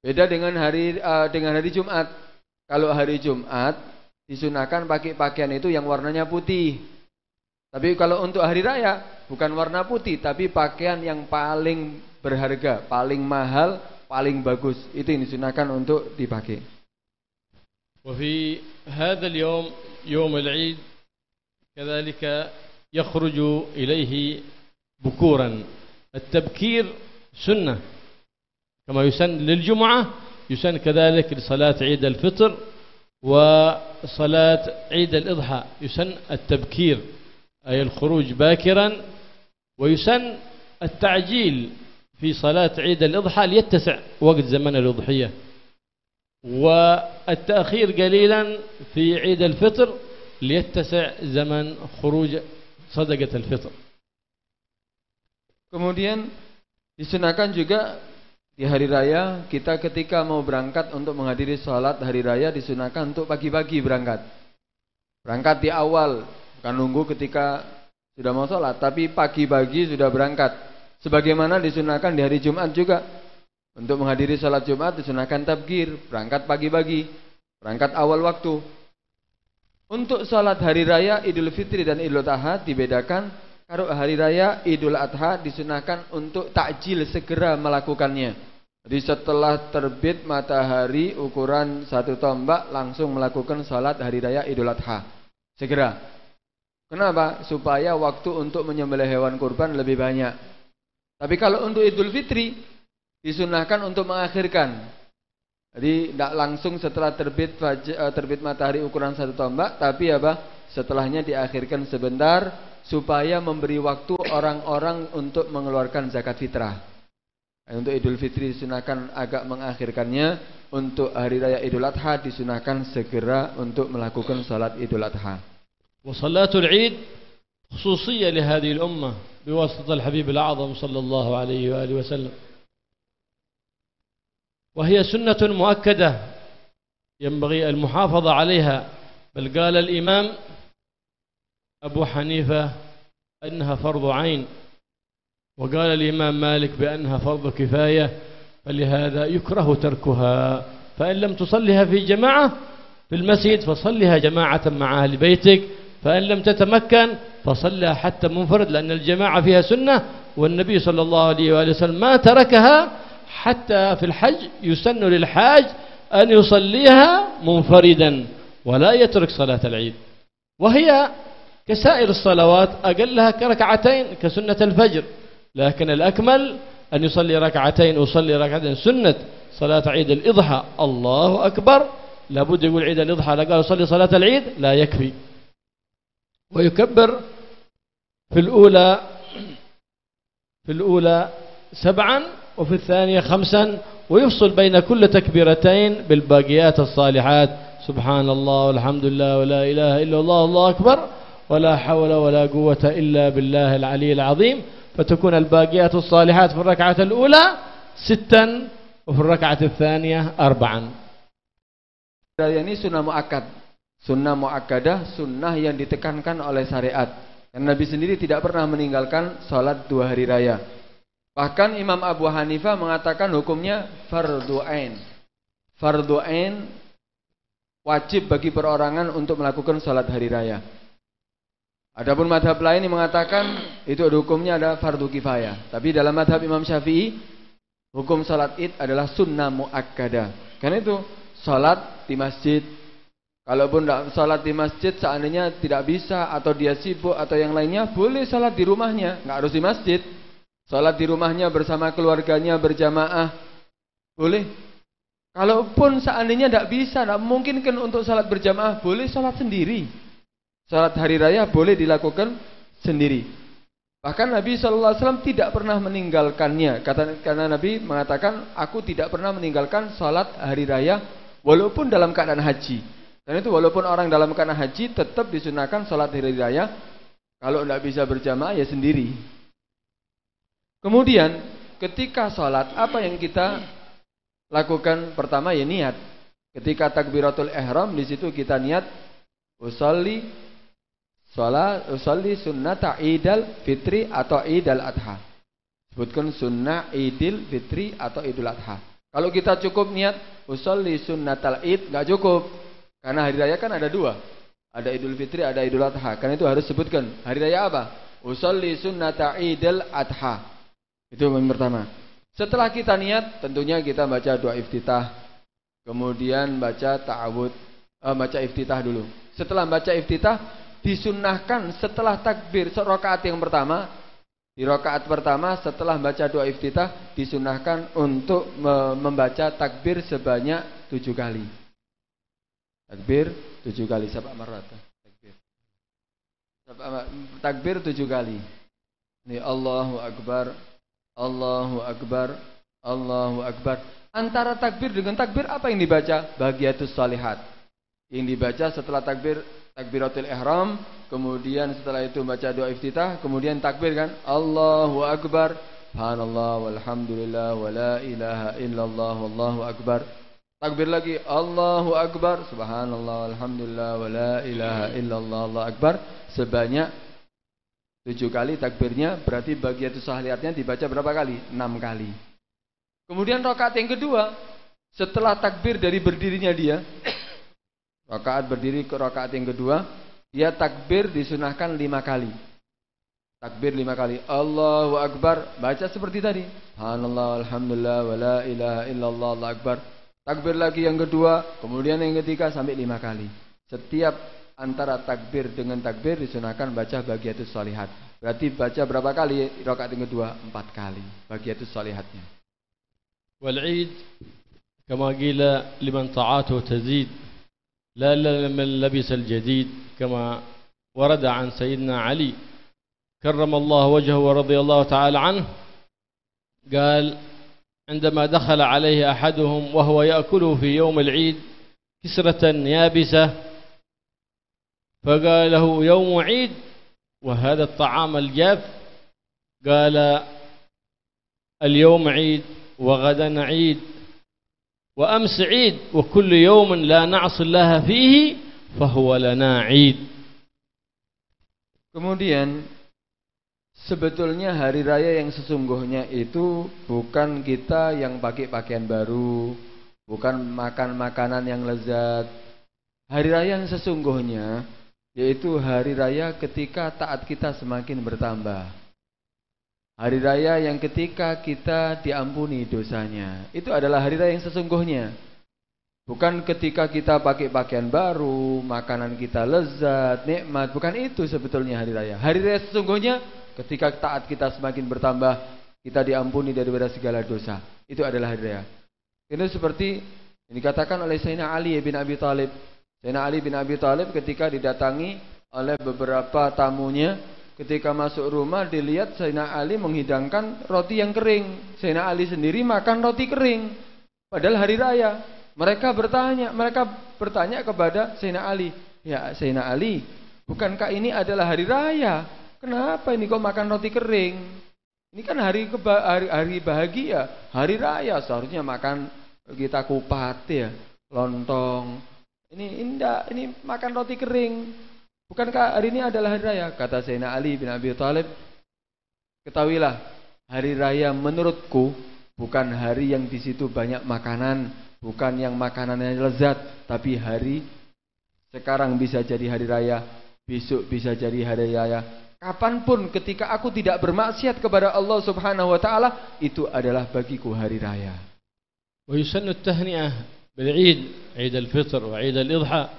Beda dengan hari Jumat. Kalau hari Jumat disunahkan pakai pakaian itu yang warnanya putih. Tapi kalau untuk hari raya bukan warna putih, tapi pakaian yang paling berharga, paling mahal, paling bagus. Itu yang disunahkan untuk dipakai. وفي هذا اليوم يوم العيد كذلك يخرج إليه بكورا. التبكير سنة كما يسن للجمعة، يسن كذلك لصلاة عيد الفطر وصلاة عيد الإضحى. يسن التبكير أي الخروج باكرا، ويسن التعجيل في صلاة عيد الإضحى ليتسع وقت زمن الأضحية، والتأخير قليلا في عيد الفطر ليتسع زمن خروج صدقة الفطر. Kemudian disunahkan juga di hari raya kita ketika mau berangkat untuk menghadiri sholat hari raya disunahkan untuk pagi-pagi berangkat. Berangkat di awal, bukan nunggu ketika sudah mau sholat, tapi pagi-pagi sudah berangkat. Sebagaimana disunahkan di hari Jumat juga. Untuk menghadiri sholat Jumat disunahkan tabgir, berangkat pagi-pagi, berangkat awal waktu. Untuk sholat hari raya Idul Fitri dan Idul Adha dibedakan. Kalau hari raya Idul Adha disunahkan untuk takjil, segera melakukannya. Jadi setelah terbit matahari ukuran 1 tombak langsung melakukan sholat hari raya Idul Adha. Segera. Kenapa? Supaya waktu untuk menyembelih hewan kurban lebih banyak. Tapi kalau untuk Idul Fitri disunahkan untuk mengakhirkan. Jadi tidak langsung setelah terbit matahari ukuran 1 tombak, tapi apa? Setelahnya diakhirkan sebentar supaya memberi waktu orang-orang untuk mengeluarkan zakat fitrah. Untuk Idul Fitri disunahkan agak mengakhirkannya. Untuk hari raya Idul Adha disunahkan segera untuk melakukan salat Idul Adha. وصلاة العيد خصوصية لهذه الأمة بواسطة الحبيب الأعظم صلى الله عليه وآله وسلم، وهي سنة مؤكدة ينبغي المحافظة عليها. بل قال الإمام أبو حنيفة أنها فرض عين، وقال الإمام مالك بأنها فرض كفاية، فلهذا يكره تركها. فإن لم تصلها في جماعة في المسجد فصلها جماعة مع أهل بيتك، فإن لم تتمكن فصلها حتى منفرد، لأن الجماعة فيها سنة، والنبي صلى الله عليه وآله وسلم ما تركها حتى في الحج. يسن للحاج أن يصليها منفردا ولا يترك صلاة العيد، وهي كسائر الصلوات أقلها كركعتين كسنة الفجر، لكن الأكمل أن يصلي ركعتين. أصلي ركعتين سنة صلاة عيد الإضحى الله أكبر، لابد يقول عيد الإضحى، لا قال صلي صلاة العيد، لا يكفي. ويكبر في الأولى 7 وفي الثانية 5، ويفصل بين كل تكبيرتين بالباقيات الصالحات، سبحان الله والحمد لله ولا إله إلا الله الله أكبر ولا حول ولا قوة إلا بالله العلي العظيم، فتكون الباقيات الصالحات في الركعة الأولى 6 وفي الركعة الثانية 4. Ini sunnah muakkad. Sunnah muakkadah, sunnah yang ditekankan oleh syariat. Karena Nabi sendiri tidak pernah meninggalkan sholat 2 hari raya. Bahkan Imam Abu Hanifah mengatakan hukumnya fardhu ain. Fardhu ain wajib bagi perorangan untuk melakukan sholat hari raya. Adapun madhab lain yang mengatakan itu hukumnya ada fardu kifayah. Tapi dalam madhab Imam Syafi'i, hukum sholat id adalah sunnah muakkadah. Karena itu sholat di masjid. Kalaupun tidak sholat di masjid seandainya tidak bisa atau dia sibuk atau yang lainnya, boleh sholat di rumahnya, nggak harus di masjid. Sholat di rumahnya bersama keluarganya berjamaah, boleh. Kalaupun seandainya tidak bisa, tidak memungkinkan untuk sholat berjamaah, boleh sholat sendiri. Sholat hari raya boleh dilakukan sendiri. Bahkan Nabi SAW tidak pernah meninggalkannya. Karena Nabi mengatakan, aku tidak pernah meninggalkan sholat hari raya walaupun dalam keadaan haji. Dan itu walaupun orang dalam keadaan haji tetap disunahkan sholat hari raya. Kalau tidak bisa berjamaah ya sendiri. Kemudian ketika sholat, apa yang kita lakukan? Pertama ya niat. Ketika takbiratul ihram, di situ kita niat usolli sunnata idul fitri atau idul adha. Sebutkan sunnah idul fitri atau idul adha. Kalau kita cukup niat usolli sunnatal id, nggak cukup. Karena hari raya kan ada 2. Ada idul fitri, ada idul adha. Karena itu harus sebutkan hari raya apa? Usolli sunnata idul adha. Itu yang pertama. Setelah kita niat, tentunya kita baca doa iftitah. Kemudian baca ta'awud. Baca iftitah dulu. Setelah baca iftitah, disunnahkan setelah takbir rakaat yang pertama. Di rakaat pertama setelah baca doa iftitah, disunnahkan untuk membaca takbir sebanyak 7 kali. Takbir 7 kali. Takbir 7 kali. Ini Allahu Akbar, Allahu Akbar, Allahu Akbar. Antara takbir dengan takbir apa yang dibaca? Bagiatus shalihat. Yang dibaca setelah takbiratul ihram, kemudian setelah itu baca doa iftitah, kemudian takbir kan? Allahu Akbar, subhanallah walhamdulillah wala ilaha illallah wallahu akbar. Takbir lagi, Allahu Akbar, subhanallah walhamdulillah wala ilaha illallah wallahu akbar. Sebanyak 7 kali takbirnya, berarti bagiatus shalihatnya dibaca berapa kali? 6 kali. Kemudian rakaat yang kedua, setelah takbir dari berdirinya dia, rakaat berdiri ke rakaat yang kedua, dia takbir disunahkan 5 kali. Takbir 5 kali. Allahu Akbar, baca seperti tadi. Subhanallah walhamdulillah wala ilaha illallah wallahu akbar. Takbir lagi yang kedua, kemudian yang ketiga sampai 5 kali. Setiap antara takbir dengan takbir disunahkan baca bagiatus shalihat. Berarti baca berapa kali rakaat yang kedua? 4 kali bagiatus shalihatnya. والعيد كما قيل لمن طاعاته تزيد لا لمن لبس الجديد، كما ورد عن سيدنا علي كرم الله وجهه ورضي الله تعالى عنه، قال عندما دخل عليه أحدهم وهو يأكل في يوم العيد كسرة يابسة فقال له يوم عيد وهذا الطعام الجاف؟ قال اليوم عيد وغدا عيد وأمس عيد وكل يوم لا نعصي الله فيه فهو لنا عيد. Kemudian sebetulnya hari raya yang sesungguhnya itu bukan kita yang pakai pakaian baru, bukan makan makanan yang lezat. Hari raya yang sesungguhnya yaitu hari raya ketika taat kita semakin bertambah. Hari raya yang ketika kita diampuni dosanya. Itu adalah hari raya yang sesungguhnya. Bukan ketika kita pakai pakaian baru, makanan kita lezat, nikmat. Bukan itu sebetulnya hari raya. Hari raya sesungguhnya ketika taat kita semakin bertambah, kita diampuni daripada segala dosa. Itu adalah hari raya. Itu seperti yang dikatakan oleh Sayyidina Ali bin Abi Thalib. Sayyidina Ali bin Abi Thalib ketika didatangi oleh beberapa tamunya, ketika masuk rumah dilihat Sayyidina Ali menghidangkan roti yang kering. Sayyidina Ali sendiri makan roti kering, padahal hari raya. Mereka bertanya kepada Sayyidina Ali, ya Sayyidina Ali, bukankah ini adalah hari raya? Kenapa ini kok makan roti kering? Ini kan hari bahagia, hari raya, seharusnya makan kita kupat ya, lontong. Ini indah, ini makan roti kering. Bukankah hari ini adalah hari raya? Kata Sayyidina Ali bin Abi Thalib, ketahuilah, hari raya menurutku bukan hari yang di situ banyak makanan, bukan yang makanannya lezat, tapi hari sekarang bisa jadi hari raya, besok bisa jadi hari raya. Kapanpun ketika aku tidak bermaksiat kepada Allah Subhanahu wa taala, itu adalah bagiku hari raya. Wa yusannu at-tahni'ah bil 'Eid, 'Eid al-Fitr wa 'Eid al-Adha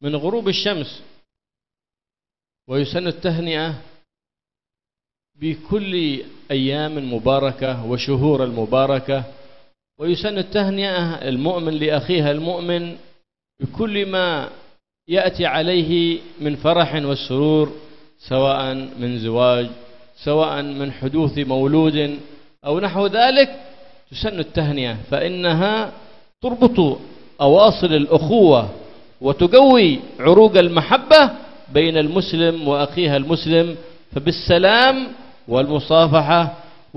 min ghurub asy-syams. Wa yusannu at-tahni'ah bi kulli ayyam mubarakah wa shuhur al-mubarakah. Wa yusannu at-tahni'ah al-mu'min li akhihi al-mu'min bi kulli ma ya'ti 'alayhi min farah wa surur. سواء من زواج، سواء من حدوث مولود أو نحو ذلك، تسن التهنئة، فإنها تربط أواصل الأخوة وتقوي عروق المحبة بين المسلم وأخيها المسلم، فبالسلام والمصافحة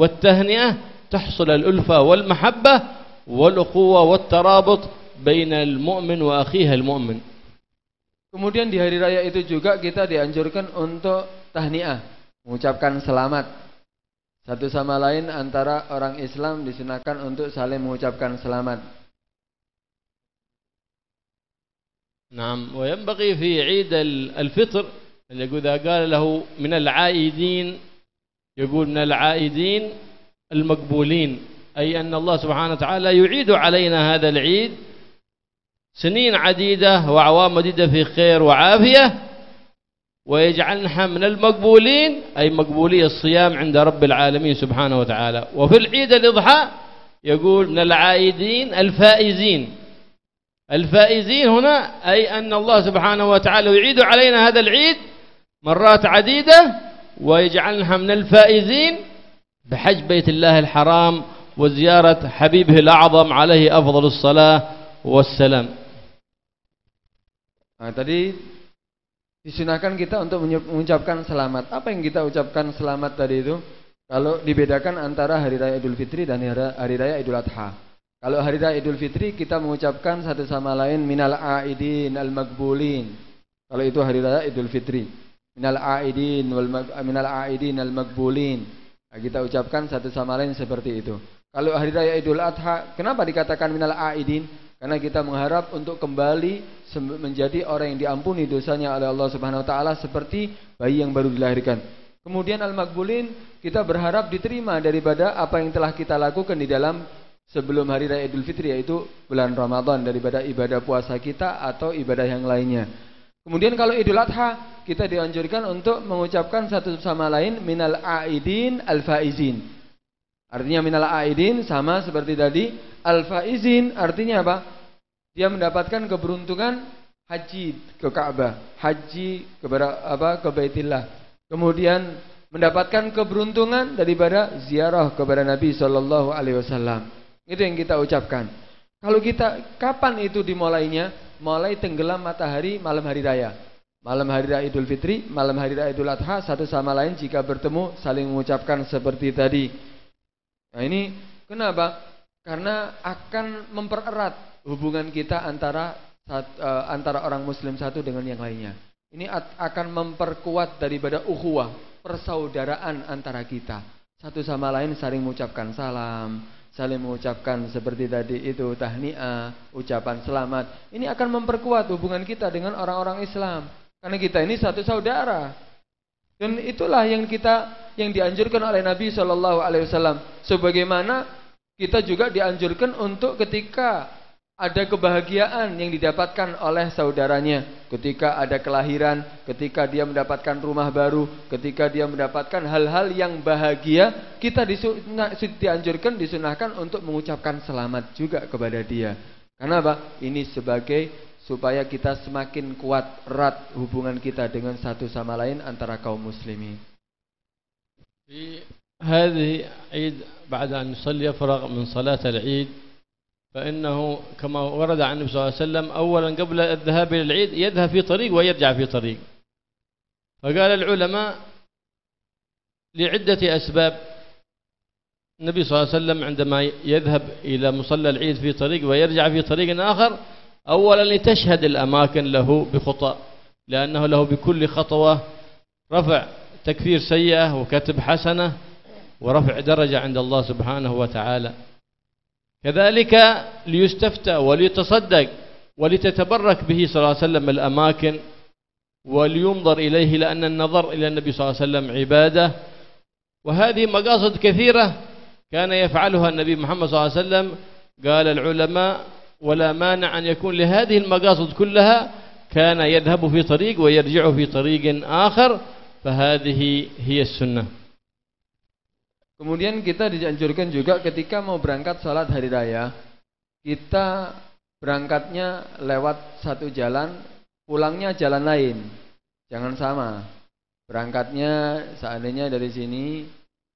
والتهنئة تحصل الألفة والمحبة والأخوة والترابط بين المؤمن وأخيها المؤمن. Kemudian di hari raya itu juga kita dianjurkan untuk tahniah, mengucapkan selamat. Satu sama lain antara orang Islam disunahkan untuk saling mengucapkan selamat. نعم وينبغي في عيد الفطر إذا قال له من العائدين يقول من العائدين المقبولين، أي أن الله سبحانه وتعالى يعيد علينا هذا العيد سنين عديدة وأعوام مديدة في خير وعافية، ويجعلنا من المقبولين أي مقبولي الصيام عند رب العالمين سبحانه وتعالى. وفي العيد الأضحى يقول من العائدين الفائزين. الفائزين هنا أي أن الله سبحانه وتعالى يعيد علينا هذا العيد مرات عديدة ويجعلنا من الفائزين بحج بيت الله الحرام وزيارة حبيبه الأعظم عليه أفضل الصلاة والسلام. Nah, tadi disunahkan kita untuk mengucapkan selamat. Apa yang kita ucapkan selamat tadi itu? Kalau dibedakan antara hari raya Idul Fitri dan hari raya Idul Adha. Kalau hari raya Idul Fitri kita mengucapkan satu sama lain minal aidin al magbulin. Kalau itu hari raya Idul Fitri, minal aidin al magbulin. Nah, kita ucapkan satu sama lain seperti itu. Kalau hari raya Idul Adha, kenapa dikatakan minal aidin? Karena kita mengharap untuk kembali menjadi orang yang diampuni dosanya oleh Allah Subhanahu wa taala seperti bayi yang baru dilahirkan. Kemudian al-maqbulin, kita berharap diterima daripada apa yang telah kita lakukan di dalam sebelum hari raya Idul Fitri, yaitu bulan Ramadan, daripada ibadah puasa kita atau ibadah yang lainnya. Kemudian kalau Idul Adha, kita dianjurkan untuk mengucapkan satu sama lain minal aidin al-faizin. Artinya minal aidin sama seperti tadi. Al-faizin artinya apa? Dia mendapatkan keberuntungan haji ke Ka'bah, haji ke Baitillah. Kemudian mendapatkan keberuntungan daripada ziarah kepada Nabi sallallahu alaihi wasallam. Itu yang kita ucapkan. Kalau kita kapan itu dimulainya? Mulai tenggelam matahari malam hari raya. Malam hari raya Idul Fitri, malam hari raya Idul Adha, satu sama lain jika bertemu saling mengucapkan seperti tadi. Nah, ini kenapa? Karena akan mempererat hubungan kita antara orang muslim satu dengan yang lainnya. Ini akan memperkuat daripada ukhuwah, persaudaraan antara kita. Satu sama lain saling mengucapkan salam, saling mengucapkan seperti tadi itu tahniah, ucapan selamat. Ini akan memperkuat hubungan kita dengan orang-orang Islam. Karena kita ini satu saudara. Dan itulah yang dianjurkan oleh Nabi SAW. Sebagaimana kita juga dianjurkan untuk ketika ada kebahagiaan yang didapatkan oleh saudaranya ketika ada kelahiran, ketika dia mendapatkan rumah baru, ketika dia mendapatkan hal-hal yang bahagia, kita dianjurkan, disunahkan untuk mengucapkan selamat juga kepada dia. Karena apa? Ini sebagai supaya kita semakin kuat, erat hubungan kita dengan satu sama lain antara kaum muslimin. في هذه عيد بعد أن يصلي يفرغ من صلاة العيد فإنه كما ورد عن النبي صلى الله عليه وسلم أولا قبل الذهاب إلى العيد يذهب في طريق ويرجع في طريق. فقال العلماء لعدة أسباب النبي صلى الله عليه وسلم عندما يذهب إلى مصلى العيد في طريق ويرجع في طريق آخر أولا لتشهد الأماكن له بخطأ لأنه له بكل خطوة رفع تكفير سيئة وكتب حسنة ورفع درجة عند الله سبحانه وتعالى. كذلك ليستفتى وليتصدق ولتتبرك به صلى الله عليه وسلم الأماكن ولينظر إليه لأن النظر إلى النبي صلى الله عليه وسلم عبادة. وهذه مقاصد كثيرة كان يفعلها النبي محمد صلى الله عليه وسلم. قال العلماء ولا مانع أن يكون لهذه المقاصد كلها كان يذهب في طريق ويرجع في طريق آخر فهذه هي السنة. Kemudian kita dianjurkan juga ketika mau berangkat salat hari raya, kita berangkatnya lewat satu jalan, pulangnya jalan lain. Jangan sama. Berangkatnya seandainya dari sini,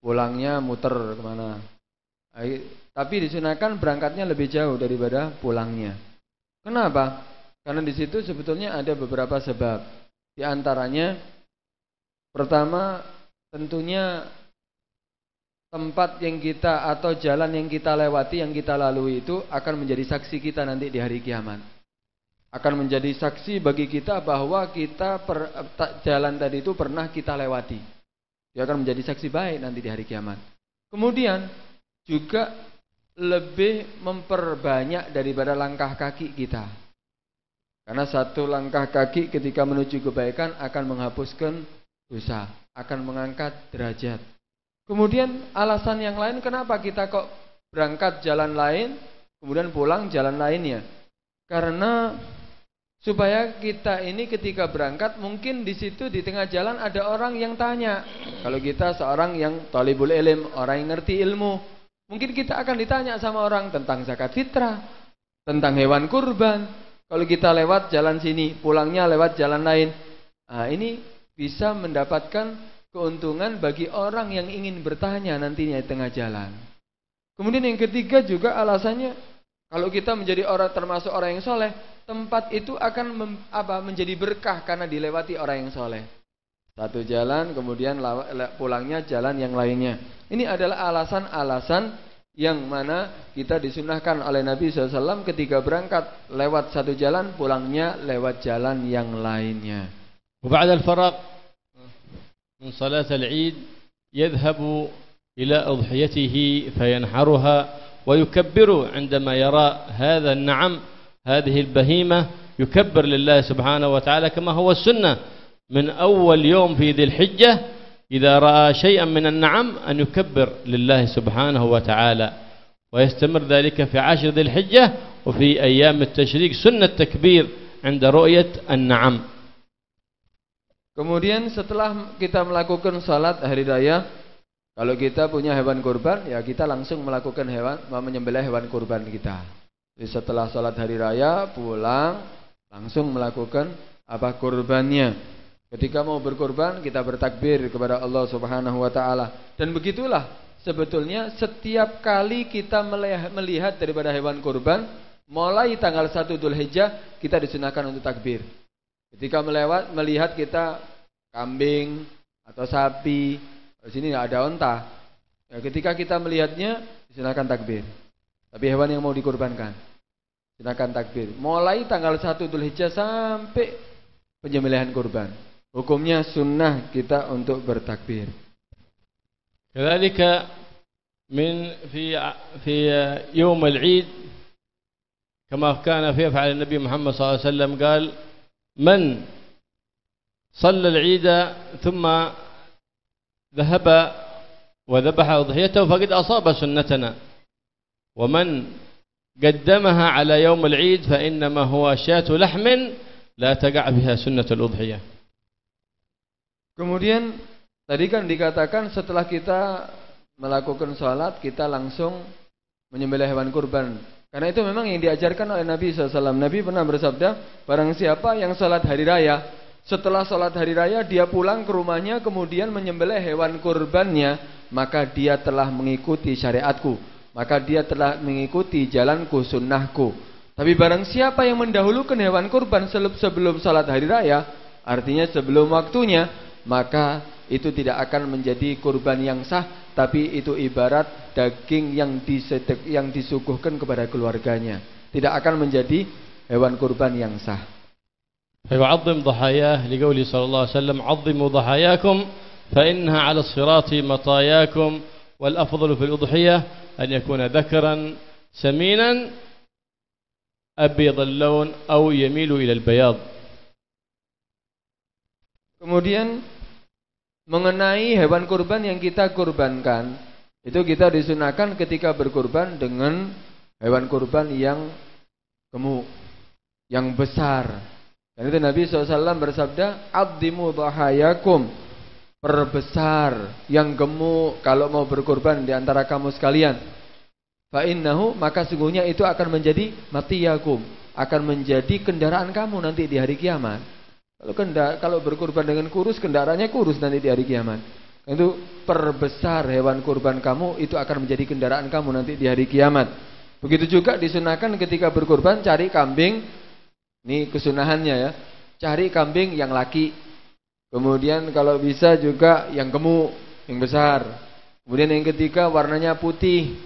pulangnya muter kemana. Tapi disunahkan berangkatnya lebih jauh daripada pulangnya. Kenapa? Karena di situ sebetulnya ada beberapa sebab. Di antaranya, pertama tentunya tempat yang kita atau jalan yang kita lewati, yang kita lalui itu akan menjadi saksi kita nanti di hari kiamat. Akan menjadi saksi bagi kita bahwa jalan tadi itu pernah kita lewati. Dia akan menjadi saksi baik nanti di hari kiamat. Kemudian juga lebih memperbanyak daripada langkah kaki kita. Karena satu langkah kaki ketika menuju kebaikan akan menghapuskan dosa, akan mengangkat derajat. Kemudian alasan yang lain kenapa kita kok berangkat jalan lain, kemudian pulang jalan lainnya. Karena supaya kita ini ketika berangkat mungkin di situ di tengah jalan ada orang yang tanya. Kalau kita seorang yang talibul ilm, orang yang ngerti ilmu, mungkin kita akan ditanya sama orang tentang zakat fitrah, tentang hewan kurban. Kalau kita lewat jalan sini, pulangnya lewat jalan lain. Nah, ini bisa mendapatkan keuntungan bagi orang yang ingin bertanya nantinya di tengah jalan. Kemudian yang ketiga juga alasannya, kalau kita menjadi orang termasuk orang yang soleh, tempat itu akan menjadi berkah karena dilewati orang yang soleh. Satu jalan, kemudian pulangnya jalan yang lainnya. Ini adalah alasan-alasan yang mana kita disunahkan oleh Nabi SAW ketika berangkat lewat satu jalan, pulangnya lewat jalan yang lainnya. وبعد الفراغ من صلاة العيد يذهب إلى أضحيته فينحرها ويكبر عندما يرى هذا النعم هذه البهيمة يكبر لله سبحانه وتعالى كما هو السنة من أول يوم في ذي الحجة إذا رأى شيئا من النعم أن يكبر لله سبحانه وتعالى ويستمر ذلك في 10 ذي الحجة وفي أيام التشريق سنة التكبير عند رؤية النعم. Kemudian setelah kita melakukan salat hari raya, kalau kita punya hewan kurban, ya kita langsung melakukan menyembelih hewan kurban kita. Jadi setelah salat hari raya, pulang, langsung melakukan kurbannya. Ketika mau berkurban, kita bertakbir kepada Allah Subhanahu wa taala. Dan begitulah sebetulnya setiap kali kita melihat daripada hewan kurban, mulai tanggal 1 Dzulhijjah kita disunahkan untuk takbir. Ketika melihat kita kambing atau sapi, di sini nggak ada onta. Ya, ketika kita melihatnya, silakan takbir. Tapi hewan yang mau dikurbankan, silakan takbir. Mulai tanggal 1 Dzulhijjah sampai penyembelihan kurban. Hukumnya sunnah kita untuk bertakbir. كذلك في يوم العيد كما كان يفعل النبي محمد صلى الله عليه وسلم قال من صلى العيد ثم ذهب وذبح أضحيته فقد أصاب سنتنا ومن قدمها على يوم العيد فإنما هو شاة لحم لا تقع بها سنة الأضحية. Kemudian tadi kan dikatakan setelah kita melakukan sholat kita langsung menyembelih hewan kurban. Karena itu memang yang diajarkan oleh Nabi SAW. Nabi pernah bersabda, barang siapa yang sholat hari raya, setelah sholat hari raya dia pulang ke rumahnya kemudian menyembelih hewan kurbannya, maka dia telah mengikuti syariatku, maka dia telah mengikuti jalanku, sunnahku. Tapi barang siapa yang mendahulukan hewan kurban sebelum sholat hari raya, artinya sebelum waktunya, maka itu tidak akan menjadi kurban yang sah, tapi itu ibarat daging yang disuguhkan kepada keluarganya, tidak akan menjadi hewan kurban yang sah. فيعظم ضحاياه لقوله صلى الله عليه وسلم عظموا ضحاياكم فإنها على الصراط مطاياكم والأفضل في الأضحية أن يكون ذكرا سمينا أبيض اللون أو يميل إلى البياض. Kemudian mengenai hewan kurban yang kita kurbankan, itu kita disunahkan ketika berkurban dengan hewan kurban yang gemuk, yang besar. Dan itu Nabi SAW bersabda, "Addimu dhahayakum," perbesar yang gemuk kalau mau berkurban di antara kamu sekalian. Fa innahu, maka sungguhnya itu akan menjadi matiyakum, akan menjadi kendaraan kamu nanti di hari kiamat. Kalau berkurban dengan kurus, kendaraannya kurus nanti di hari kiamat. Itu perbesar hewan kurban kamu, itu akan menjadi kendaraan kamu nanti di hari kiamat. Begitu juga disunahkan ketika berkurban cari kambing. Ini kesunahannya ya, cari kambing yang laki. Kemudian kalau bisa juga yang gemuk, yang besar. Kemudian yang ketiga warnanya putih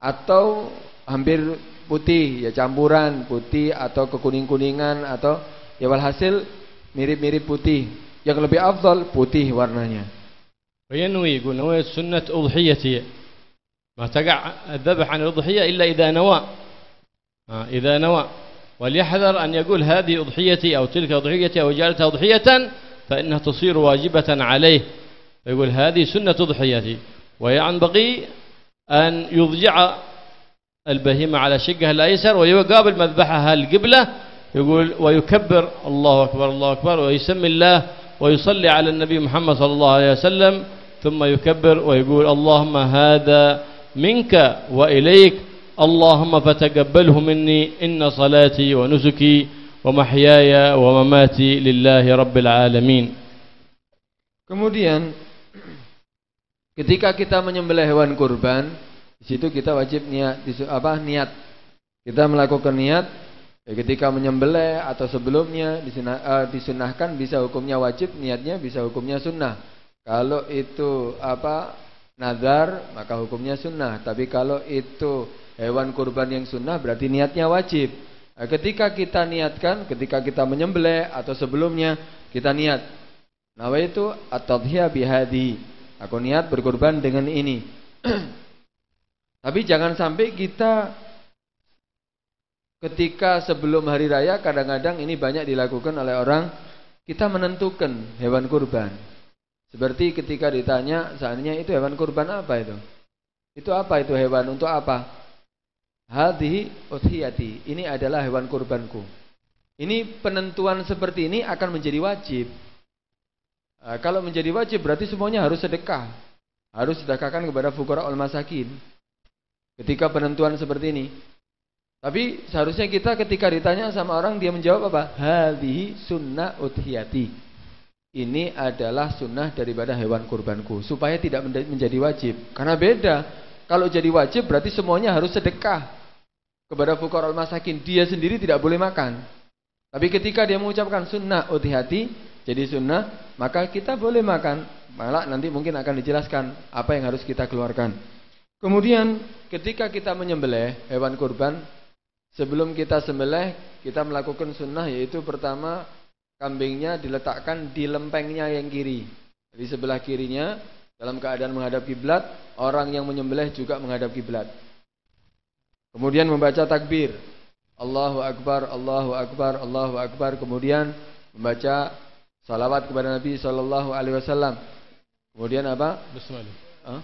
atau hampir putih, ya campuran putih atau kekuning-kuningan atau ya walhasil mirip-mirip putih. Yang lebih afdal putih warnanya. وينوي يقول نويت سنة أضحيتي ما تقع الذبح عن الأضحية إلا إذا نوى إذا نوى وليحذر أن يقول هذه أضحيتي أو تلك أضحيتي أو جعلتها أضحية فإنها تصير واجبة عليه، فيقول هذه سنة أضحيتي، وينبغي أن يضجع البهيمة على شقها الأيسر ويقابل مذبحها القبلة، يقول ويكبر الله أكبر الله أكبر ويسمي الله ويصلي على النبي محمد صلى الله عليه وسلم ثم يكبر ويقول اللهم هذا منك وإليك اللهم فتقبله مني إن صلاتي ونسكي ومحياي ومماتي لله رب العالمين. Kemudian ketika kita menyembelih hewan kurban, di situ kita wajib niat. Kita melakukan niat ketika menyembelih atau sebelumnya disunahkan, bisa hukumnya wajib, niatnya bisa hukumnya sunnah. Kalau itu nazar maka hukumnya sunnah. Tapi kalau itu hewan kurban yang sunnah berarti niatnya wajib. Nah, ketika kita niatkan, ketika kita menyembelih atau sebelumnya kita niat, nawaitu at-tadhiyah bihadi, aku niat berkurban dengan ini. Tapi jangan sampai kita ketika sebelum hari raya, kadang-kadang ini banyak dilakukan oleh orang, kita menentukan hewan kurban. Seperti ketika ditanya, seandainya itu hewan kurban apa itu? Itu apa itu hewan, untuk apa? Hadhihi udhiyati, ini adalah hewan kurbanku. Ini penentuan seperti ini akan menjadi wajib. Kalau menjadi wajib berarti semuanya harus sedekah, harus sedekahkan kepada fuqara wal masakin. Ketika penentuan seperti ini. Tapi seharusnya kita ketika ditanya sama orang, dia menjawab apa? Hadhihi sunnah udhiyati, ini adalah sunnah daripada hewan kurbanku, supaya tidak menjadi wajib. Karena beda, kalau jadi wajib berarti semuanya harus sedekah kepada fuqara wal masakin, dia sendiri tidak boleh makan. Tapi ketika dia mengucapkan sunnah udhiyati, jadi sunnah, maka kita boleh makan. Malah nanti mungkin akan dijelaskan apa yang harus kita keluarkan. Kemudian ketika kita menyembelih hewan kurban, sebelum kita sembelih, kita melakukan sunnah, yaitu pertama kambingnya diletakkan di lempengnya yang kiri. Di sebelah kirinya dalam keadaan menghadap kiblat, orang yang menyembelih juga menghadap kiblat. Kemudian membaca takbir, Allahu Akbar, Allahu Akbar, Allahu Akbar. Kemudian membaca salawat kepada Nabi SAW. Kemudian apa? Bismillah.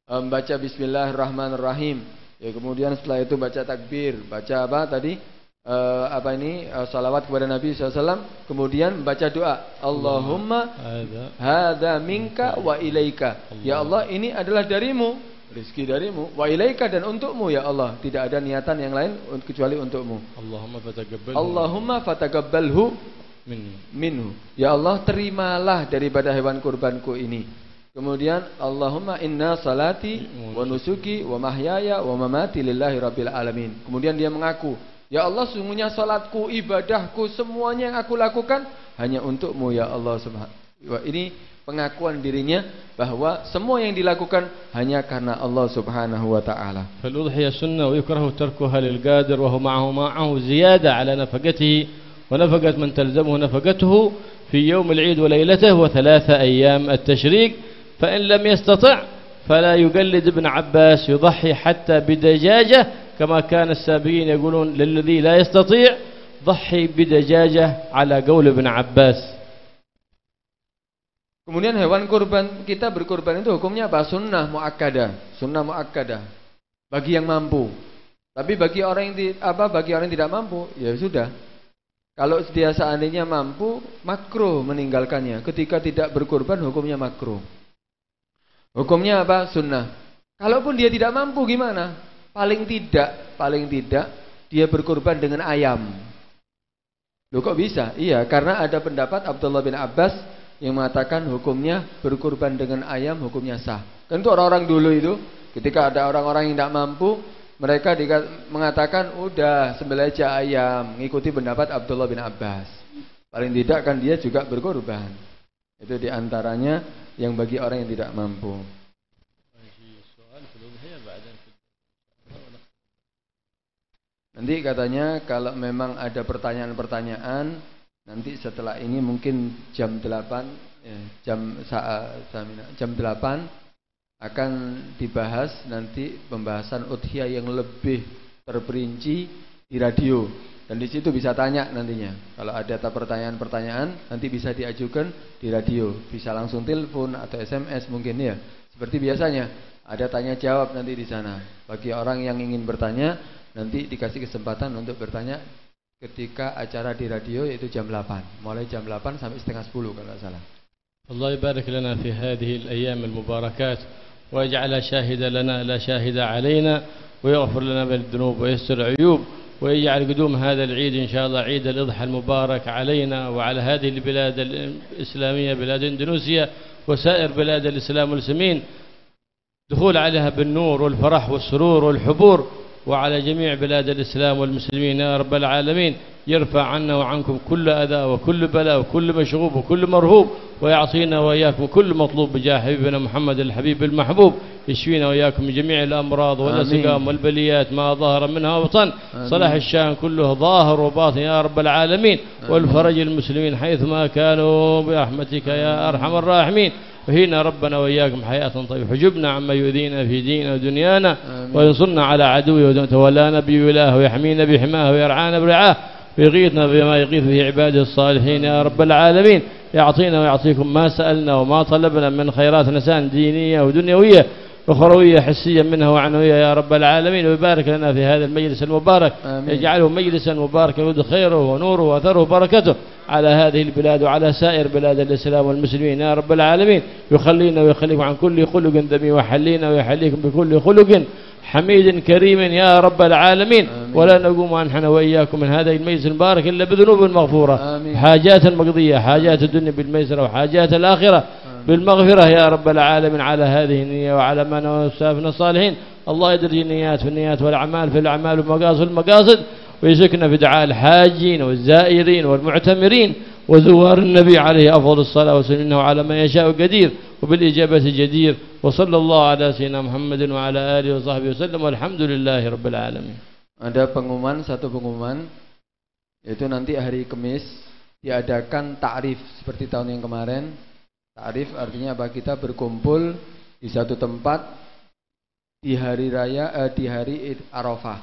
Membaca Bismillahirrahmanirrahim. Ya, kemudian setelah itu baca takbir, baca apa tadi? Salawat kepada Nabi SAW. Kemudian baca doa, Allahumma hadza minka wa ilaika. Ya Allah, ini adalah darimu, rezeki darimu, wa ilaika, dan untukmu ya Allah. Tidak ada niatan yang lain kecuali untukmu. Allahumma fataqabbalhu minhu. Ya Allah, terimalah daripada hewan kurbanku ini. Kemudian Allahumma inna salati wa nusuki wa mahyaya wa mamati lillahi rabbil alamin. Kemudian dia mengaku, ya Allah, sungguhnya salatku, ibadahku, semuanya yang aku lakukan hanya untukmu ya Allah subhanahu. Ini pengakuan dirinya bahwa semua yang dilakukan hanya karena Allah subhanahu wa ta'ala. Fal-udhiyah sunnah wa yukrahu tarkuha lil qadir wa huwa ma'ahu ziyada ala nafaqatihi wa nafaqat man talzamuhu nafaqatuhu fi yawm al-'id wa laylatihi wa 3 ayyam at-tashriq. Fa in lam yastati' fala yuqallid ibn Abbas yudhi hatta bidajajah كما كان السابقين يقولون للذي لا يستطيع ضحي بدجاجة على قول ابن Abbas. Kemudian hewan kurban kita berkurban itu hukumnya apa? Sunnah muakkadah bagi yang mampu. Tapi bagi orang yang tidak mampu, ya sudah. Kalau dia seandainya mampu, makruh meninggalkannya. Ketika tidak berkurban, hukumnya makruh. Hukumnya apa? Sunnah. Kalaupun dia tidak mampu, gimana? Paling tidak dia berkurban dengan ayam. Loh, kok bisa? Iya, karena ada pendapat Abdullah bin Abbas yang mengatakan hukumnya berkurban dengan ayam hukumnya sah. Kan itu orang-orang dulu itu, ketika ada orang-orang yang tidak mampu, mereka mengatakan udah sembelih aja ayam, ngikuti pendapat Abdullah bin Abbas. Paling tidak kan dia juga berkorban. Itu diantaranya yang bagi orang yang tidak mampu. Nanti katanya kalau memang ada pertanyaan-pertanyaan, nanti setelah ini mungkin jam 8 akan dibahas nanti pembahasan udhiyah yang lebih terperinci di radio. Dan di situ bisa tanya nantinya. Kalau ada pertanyaan-pertanyaan nanti bisa diajukan di radio, bisa langsung telepon atau SMS mungkin ya. Seperti biasanya ada tanya jawab nanti di sana. Bagi orang yang ingin bertanya, nanti dikasih kesempatan untuk bertanya ketika acara di radio, yaitu jam 8. Mulai jam 8 sampai setengah 10 kalau tidak salah. Allah يبارك لنا في هذه الأيام المباركات ويجعلها شاهدة لنا لا شاهدة علينا ويغفر لنا من الذنوب ويستر العيوب ويجعل قدوم هذا العيد إن شاء الله عيد الأضحى المبارك علينا وعلى هذه البلاد الإسلامية، بلاد إندونيسيا وسائر بلاد الإسلام والمسلمين، دخول عليها بالنور والفرح والسرور والحبور، وعلى جميع بلاد الإسلام والمسلمين يا رب العالمين، يرفع عنا وعنكم كل أذى وكل بلاء وكل مشغوب وكل مرهوب، ويعطينا وإياكم كل مطلوب بجاه حبيبنا محمد الحبيب المحبوب، يشفينا وإياكم من جميع الأمراض والأسقام والبليات ما ظهر منها وبطن، صلاح الشان كله ظاهر وباطن يا رب العالمين، والفرج المسلمين حيثما كانوا برحمتك يا أرحم الراحمين. وهينا ربنا وإياكم حياة طيبة، حجبنا عما يؤذينا في ديننا ودنيانا، وينصرنا على عدوه وتولانا بولاه، ويحمينا بحماه ويرعانا برعاه، ويغيثنا بما يغيث به عباده الصالحين يا رب العالمين. يعطينا ويعطيكم ما سألنا وما طلبنا من خيرات نسان دينية ودنيوية أخروية حسية منها وعنوية يا رب العالمين. ويبارك لنا في هذا المجلس المبارك، يجعله مجلسا مباركا يود خيره ونوره وأثره وبركته على هذه البلاد وعلى سائر بلاد الإسلام والمسلمين يا رب العالمين. يخلينا ويخليكم عن كل خلق ذميم، ويحلينا ويحليكم بكل خلق حميد كريم يا رب العالمين. ولا نقوم عنحنا وإياكم من هذا المجلس المبارك إلا بذنوب مغفورة، حاجات مقضية، حاجات الدنيا بالميسرة وحاجات الآخرة بالمغفرة يا رب العالمين. على هذه النية وعلى ما نوسافنا الصالحين، الله يدرج النيات في النيات والأعمال في الأعمال والمقاصد في المقاصد، ويسكن في دعاء الحاجين والزائرين والمعتمرين وزوار النبي عليه أفضل الصلاة والسلام، إنه على ما يشاء قدير وبالإجابة جدير. وصلى الله على سيدنا محمد وعلى آله وصحبه وسلم والحمد لله رب العالمين. Ada satu pengumuman, yaitu nanti hari Kamis diadakan ta'rif seperti tahun yang kemarin. Ta'rif artinya apa? Kita berkumpul di satu tempat di hari Arafah.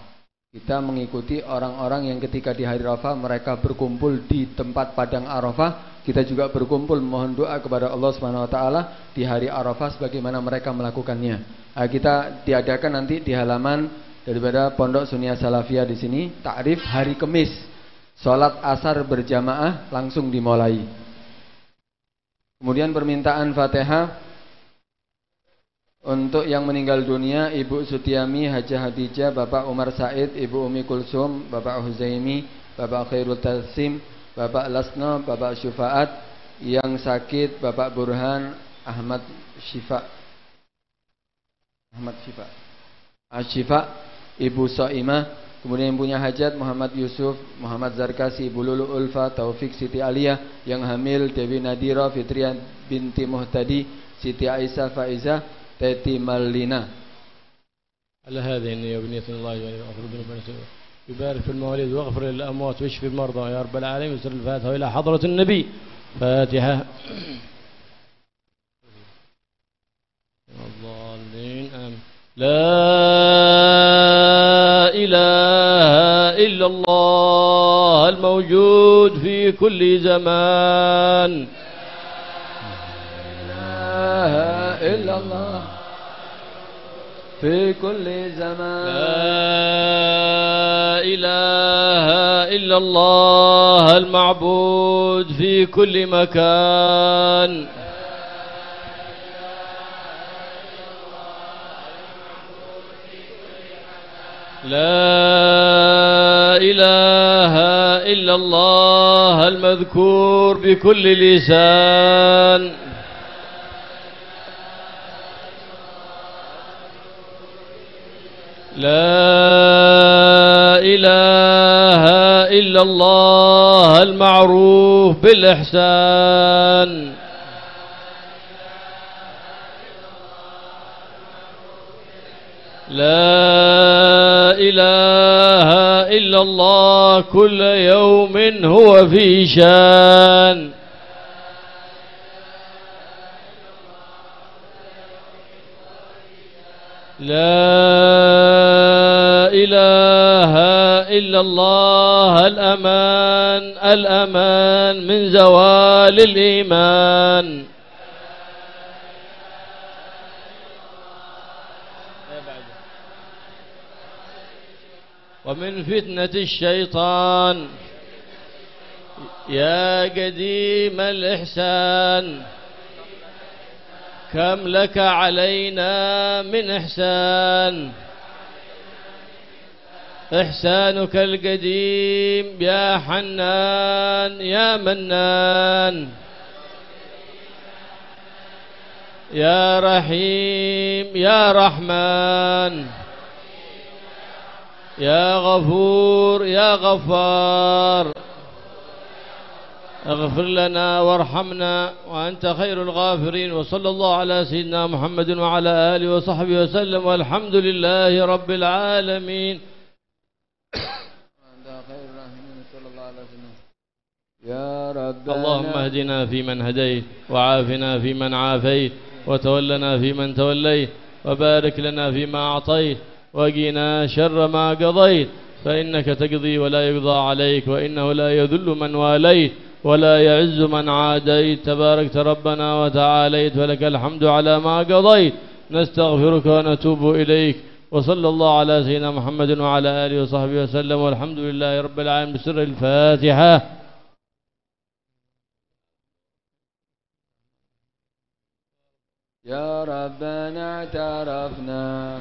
Kita mengikuti orang-orang yang ketika di hari Arafah mereka berkumpul di tempat padang Arafah. Kita juga berkumpul mohon doa kepada Allah Subhanahu wa taala di hari Arafah sebagaimana mereka melakukannya. Kita diadakan nanti di halaman daripada Pondok Sunia Salafiyah di sini. Ta'rif hari Kamis, sholat asar berjamaah langsung dimulai. Kemudian permintaan Fatihah untuk yang meninggal dunia, Ibu Sutiami, Hajah Hadijah, Bapak Umar Said, Ibu Umi Kulsum, Bapak Huzaimi, Bapak Khairul Tasim, Bapak Lasno, Bapak Syufaat. Yang sakit Bapak Burhan Ahmad Syifa, Asyifa, Ibu Soimah. Kemudian yang punya hajat Muhammad Yusuf, Muhammad Zarkasi, Ibu Lulu Ulfa, Taufik Siti Aliyah. Yang hamil Dewi Nadira, Fitrian binti Muhtadi, Siti Aisyah Faizah, Teti Malina. على هذه النية وبنية الله يبارك في المواليد واغفر للأموات واشف المرضى يا رب العالمين. وسر الفاتحة إلى حضرة النبي. فاتحة. الضالين آمين. لا إله إلا الله الموجود في كل زمان. لا إله إلا الله في كل زمان. لا إله إلا الله المعبود في كل مكان. لا إله إلا الله المذكور بكل لسان. لا إله إلا الله المعروف بالإحسان. لا إله إلا الله كل يوم هو في شان. لا إله إلا الله الأمان الأمان من زوال الإيمان. ومن فتنة الشيطان. يا قديم الإحسان كم لك علينا من إحسان. إحسانك القديم يا حنان يا منان. يا رحيم يا رحمن. يا غفور يا غفار. اغفر لنا وارحمنا وأنت خير الغافرين. وصلى الله على سيدنا محمد وعلى آله وصحبه وسلم والحمد لله رب العالمين. يا ربنا اللهم اهدنا فيمن هديت وعافنا فيمن عافيت وتولنا فيمن توليت وبارك لنا فيما أعطيت وقنا شر ما قضيت فإنك تقضي ولا يقضى عليك وإنه لا يذل من واليت ولا يعز من عاديت تباركت ربنا وتعاليت ولك الحمد على ما قضيت. نستغفرك ونتوب إليك. وصلى الله على سيدنا محمد وعلى آله وصحبه وسلم والحمد لله رب العالمين. بسر الفاتحة. يا ربنا اعترفنا